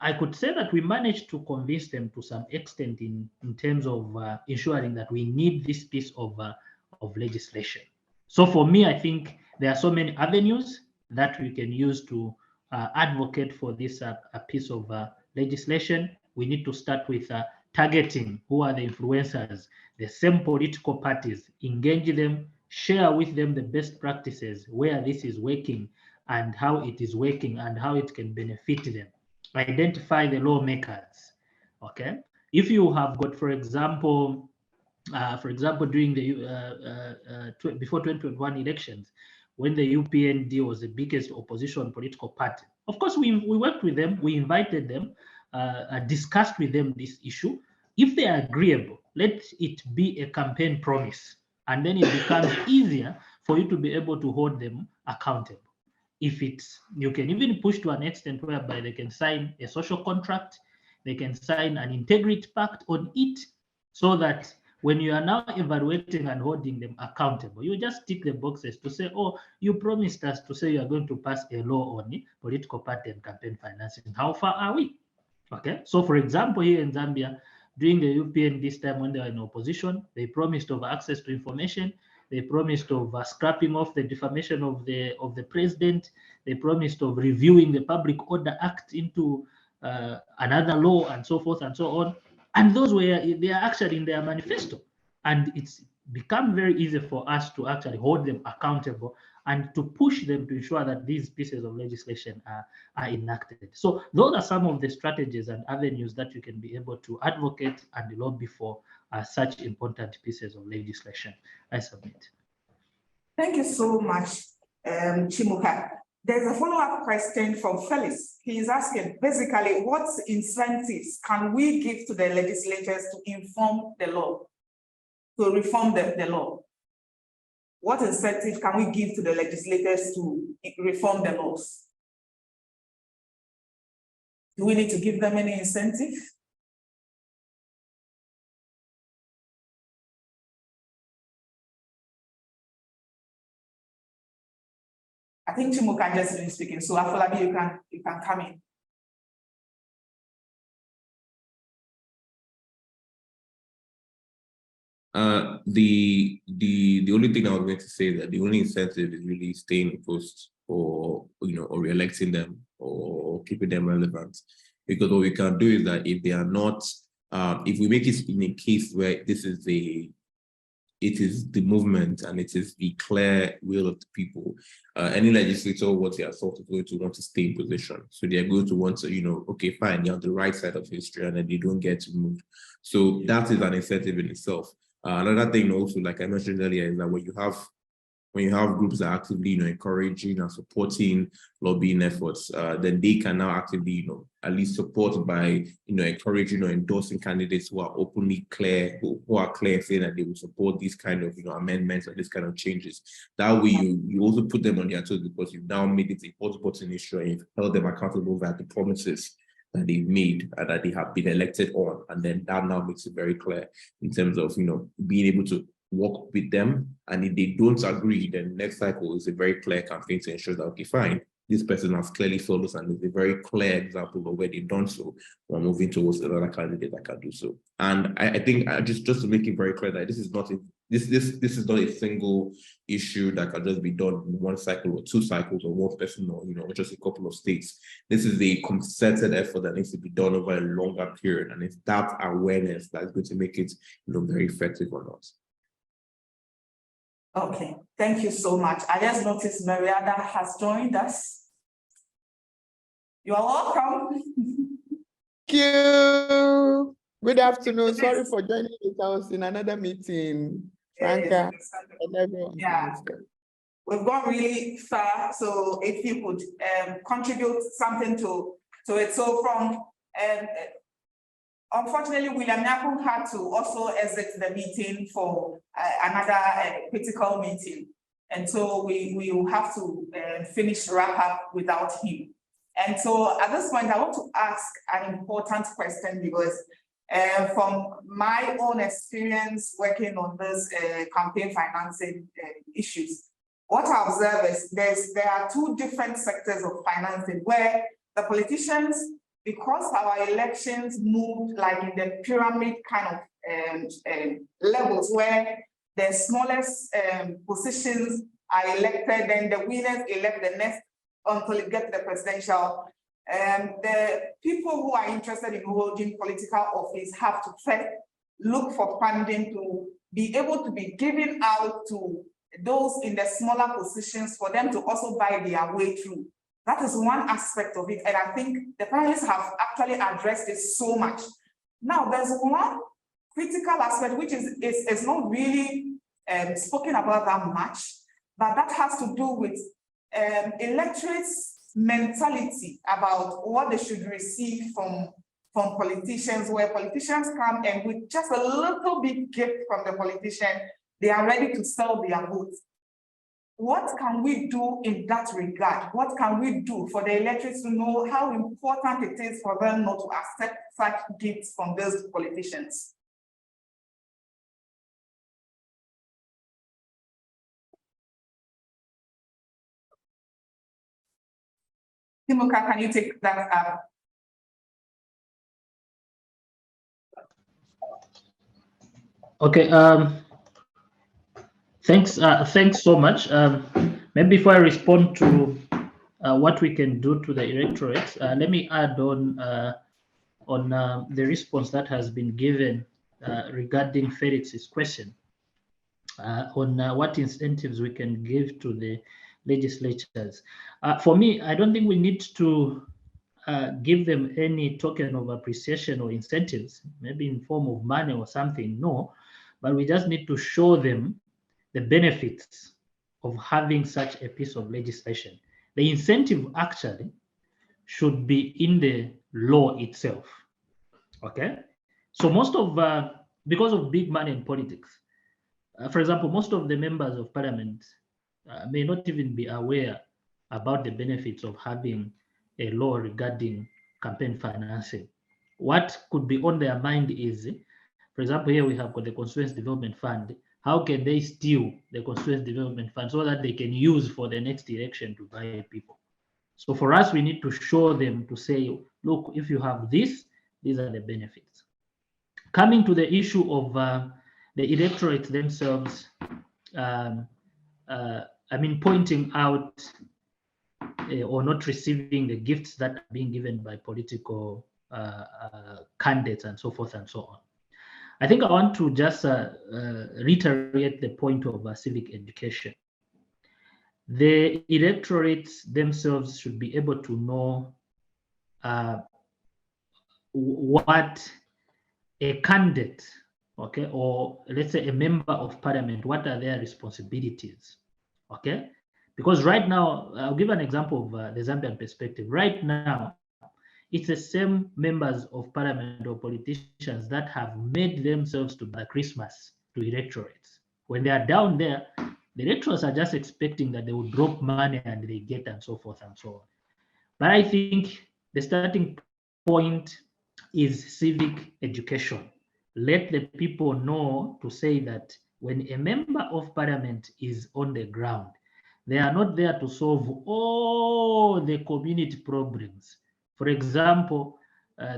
I could say that we managed to convince them to some extent in terms of ensuring that we need this piece of legislation. So for me, I think there are so many avenues that we can use to advocate for this piece of legislation. We need to start with targeting who are the influencers, the same political parties, engage them, share with them the best practices, where this is working and how it is working and how it can benefit them. Identify the lawmakers, okay? If you have got, for example, during the before 2021 elections, when the UPND was the biggest opposition political party, of course, we worked with them, we invited them, discussed with them this issue. If they are agreeable, let it be a campaign promise, and then it becomes easier for you to be able to hold them accountable. If it's, you can even push to an extent whereby they can sign a social contract, they can sign an integrity pact on it, so that when you are now evaluating and holding them accountable, you just tick the boxes to say, oh, you promised us to say you are going to pass a law on political party and campaign financing. How far are we? Okay, so for example, here in Zambia, during the UPN this time when they were in opposition, they promised of access to information. They promised of scrapping off the defamation of the president. They promised of reviewing the Public Order Act into another law, and so forth and so on. And those were, they are actually in their manifesto. And it's become very easy for us to actually hold them accountable and to push them to ensure that these pieces of legislation are enacted. So those are some of the strategies and avenues that you can be able to advocate and lobby for such important pieces of legislation. I submit. Thank you so much, Chimuka. There's a follow-up question from Felix. He is asking, basically, what incentives can we give to the legislators to inform the law, to reform the law? What incentive can we give to the legislators to reform the laws? Do we need to give them any incentive? I think Chimuka just finished speaking, so Afolabi, you can come in. The only thing I was going to say is that the only incentive is really staying in post, or or re-electing them, or keeping them relevant. Because what we can do is that if they are not, if we make it in a case where it is the movement and it is the clear will of the people, any legislator, what they are sort of going to want to stay in position. So they are going to want to, okay, fine, you're on the right side of history, and then they don't get to move. So that is an incentive in itself. Another thing also, like I mentioned earlier, is that when you have groups that are actively, encouraging and supporting lobbying efforts, then they can now actively, at least support by, encouraging or endorsing candidates who are openly clear, who are clear saying that they will support these kind of, amendments or these kind of changes. That way, you also put them on their toes, because you've now made it a hot button issue and you've held them accountable for the promises that they've made and that they have been elected on. And then that now makes it very clear in terms of, being able to work with them. And if they don't agree, then next cycle is a very clear campaign to ensure that, okay, fine, this person has clearly told us, and it's a very clear example of where they've done so. We're moving towards another candidate that can do so. And I think just to make it very clear that this is not this is not a single issue that can just be done in one cycle or two cycles or one person or just a couple of states. This is a concerted effort that needs to be done over a longer period, and it's that awareness that's going to make it very effective or not. Okay, thank you so much. I just noticed Mariana has joined us. You are welcome. Thank you. Good afternoon. Sorry for joining us. I was in another meeting. Franca and everyone. Yeah, we've gone really far. So if you could contribute something to it. So from unfortunately, William Nyapong had to also exit the meeting for another critical meeting. And so we will have to wrap up without him. And so at this point, I want to ask an important question because from my own experience working on this campaign financing issues, what I observe is there are two different sectors of financing where the politicians, because our elections moved like in the pyramid kind of levels where the smallest positions are elected, then the winners elect the next until it gets the presidential. The people who are interested in holding political office have to first look for funding to be able to be given out to those in the smaller positions for them to also buy their way through. That is one aspect of it, and I think the panelists have actually addressed it so much. Now, there's one critical aspect which is not really spoken about that much, but that has to do with electorates' mentality about what they should receive from politicians, where politicians come and with just a little bit gift from the politician, they are ready to sell their votes. What can we do in that regard? What can we do for the electorates to know how important it is for them not to accept such gifts from those politicians? Timoka, can you take that up? Okay. Thanks so much. Maybe before I respond to what we can do to the electorate, let me add on the response that has been given regarding Felix's question on what incentives we can give to the legislatures. For me, I don't think we need to give them any token of appreciation or incentives, maybe in form of money or something, no, but we just need to show them the benefits of having such a piece of legislation. The incentive actually should be in the law itself, okay? So most of, because of big money in politics, for example, most of the members of parliament may not even be aware about the benefits of having a law regarding campaign financing. What could be on their mind is, for example, here we have got the Constituency Development Fund. How can they steal the Constituency Development Fund so that they can use for the next election to buy people? So for us, we need to show them to say, look, if you have this, these are the benefits. Coming to the issue of the electorate themselves, pointing out or not receiving the gifts that are being given by political candidates and so forth and so on. I think I want to just reiterate the point of civic education. The electorates themselves should be able to know what a candidate, okay, or let's say a member of parliament, what are their responsibilities, okay? Because right now, I'll give an example of the Zambian perspective. Right now, it's the same members of parliament or politicians that have made themselves to buy Christmas to electorates. When they are down there, the electorates are just expecting that they will drop money and they get and so forth and so on. But I think the starting point is civic education. Let the people know to say that when a member of parliament is on the ground, They are not there to solve all the community problems. For example,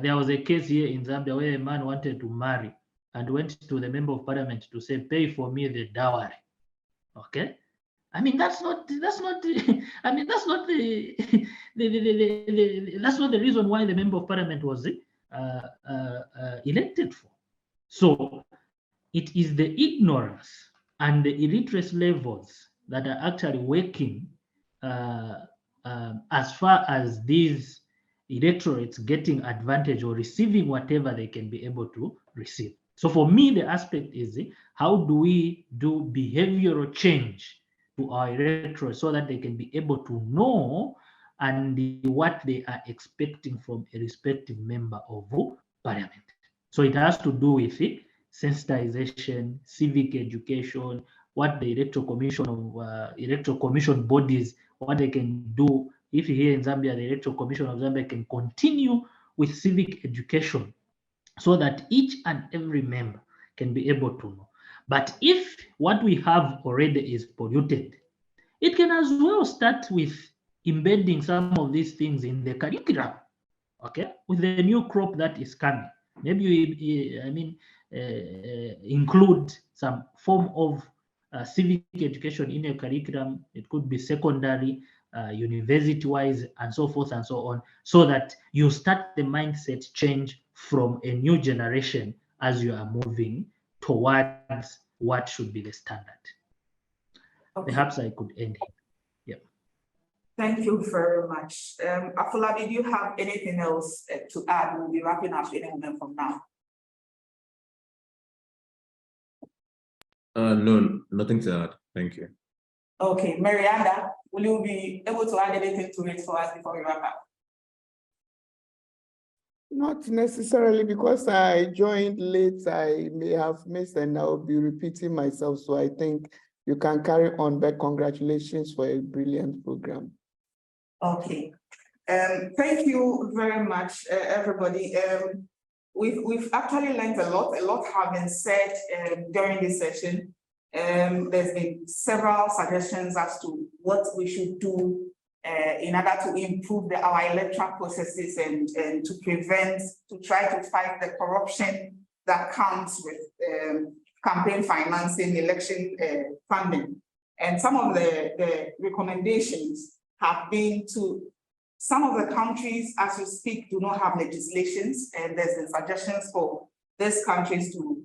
there was a case here in Zambia where a man wanted to marry and went to the member of parliament to say, pay for me the dowry. Okay. I mean, that's not I mean, that's not that's not the reason why the member of parliament was elected for. So it is the ignorance and the illiteracy levels that are actually working as far as these electorates getting advantage or receiving whatever they can be able to receive. So for me, the aspect is how do we do behavioral change to our electorates so that they can be able to know and what they are expecting from a respective member of parliament. So it has to do with it, sensitization, civic education, what the electoral commission bodies, what they can do. If here in Zambia, the Electoral Commission of Zambia can continue with civic education so that each and every member can be able to know. But if what we have already is polluted, it can as well start with embedding some of these things in the curriculum, okay, with the new crop that is coming. Maybe include some form of civic education in a curriculum. It could be secondary, university-wise, and so forth and so on, so that you start the mindset change from a new generation as you are moving towards what should be the standard. Okay. Perhaps I could end here. Yeah. Thank you very much. Afolabi, do you have anything else to add? We'll be wrapping up any moment from now. No, nothing to add. Thank you. Okay, Marianda, will you be able to add anything to it for us before we wrap up? Not necessarily, because I joined late, I may have missed and I'll be repeating myself. So I think you can carry on, but congratulations for a brilliant program. Okay. Thank you very much, everybody. We've actually learned a lot have been said during this session. There's been several suggestions as to what we should do in order to improve our electoral processes and to try to fight the corruption that comes with campaign financing, election funding. And some of the recommendations have been to some of the countries, as we speak, do not have legislations, and there's been suggestions for these countries to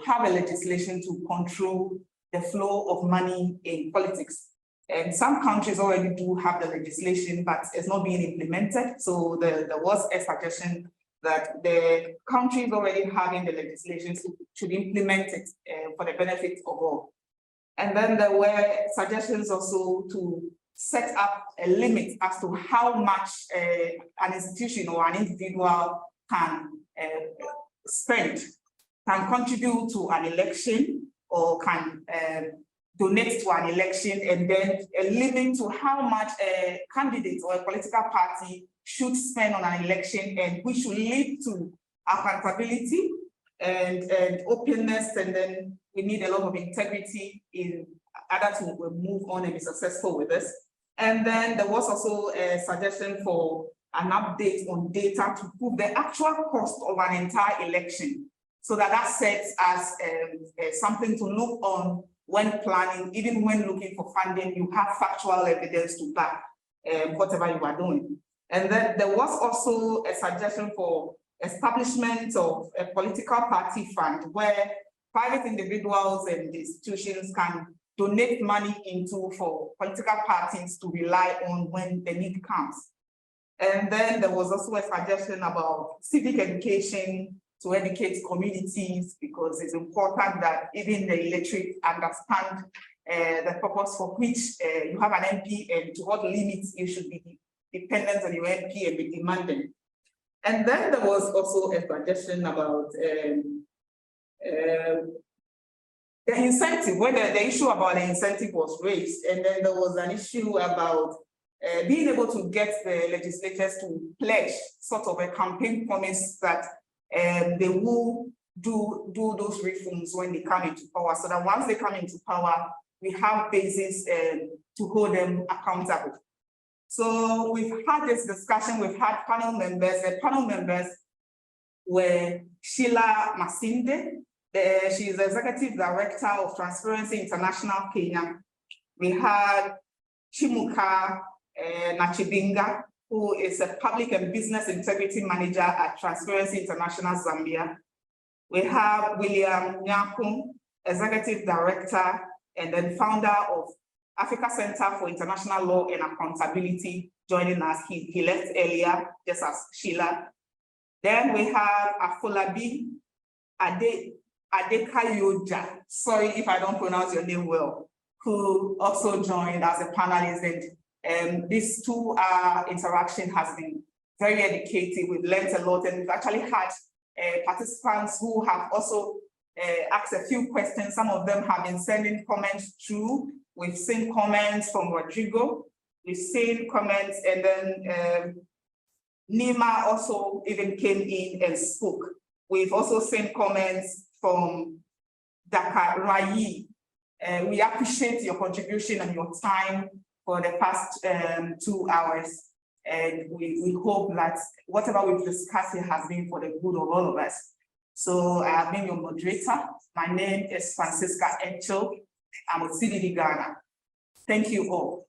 have a legislation to control the flow of money in politics. And some countries already do have the legislation, but it's not being implemented. So there was a suggestion that the countries already having the legislation should implement it for the benefit of all. And then there were suggestions also to set up a limit as to how much an institution or an individual can spend, can contribute to an election or can donate to an election, and then a limit to how much a candidate or a political party should spend on an election, and which should lead to accountability and openness, and then we need a lot of integrity in order to move on and be successful with this. And then there was also a suggestion for an update on data to prove the actual cost of an entire election, so that sets as something to look on when planning. Even when looking for funding, you have factual evidence to back whatever you are doing. And then there was also a suggestion for establishment of a political party fund where private individuals and institutions can donate money into for political parties to rely on when the need comes. And then there was also a suggestion about civic education to educate communities, because it's important that even the illiterate understand the purpose for which you have an MP and to what limits you should be dependent on your MP and be demanding. And then there was also a suggestion about the incentive, when the issue about the incentive was raised, and then there was an issue about being able to get the legislators to pledge sort of a campaign promise that they will do those reforms when they come into power, so that once they come into power, we have basis to hold them accountable. So we've had this discussion, we've had panel members. The panel members were Sheila Masinde, she is the Executive Director of Transparency International Kenya. We had Chimuka Nachibinga, who is a Public and Business Integrity Manager at Transparency International Zambia. We have William Nyakum, Executive Director and then founder of Africa Center for International Law and Accountability, joining us. He left earlier, just as Sheila. Then we have Afolabi Adekayoja, sorry if I don't pronounce your name well, who also joined as a panelist. And these two interaction has been very educative. We've learned a lot, and we've actually had participants who have also asked a few questions. Some of them have been sending comments through. We've seen comments from Rodrigo. We've seen comments, and then Nima also even came in and spoke. We've also seen comments from Dakar Rayi. We appreciate your contribution and your time for the past 2 hours. And we hope that whatever we've discussed here has been for the good of all of us. So I have been your moderator. My name is Francisca Echo. I'm with CDD Ghana. Thank you all.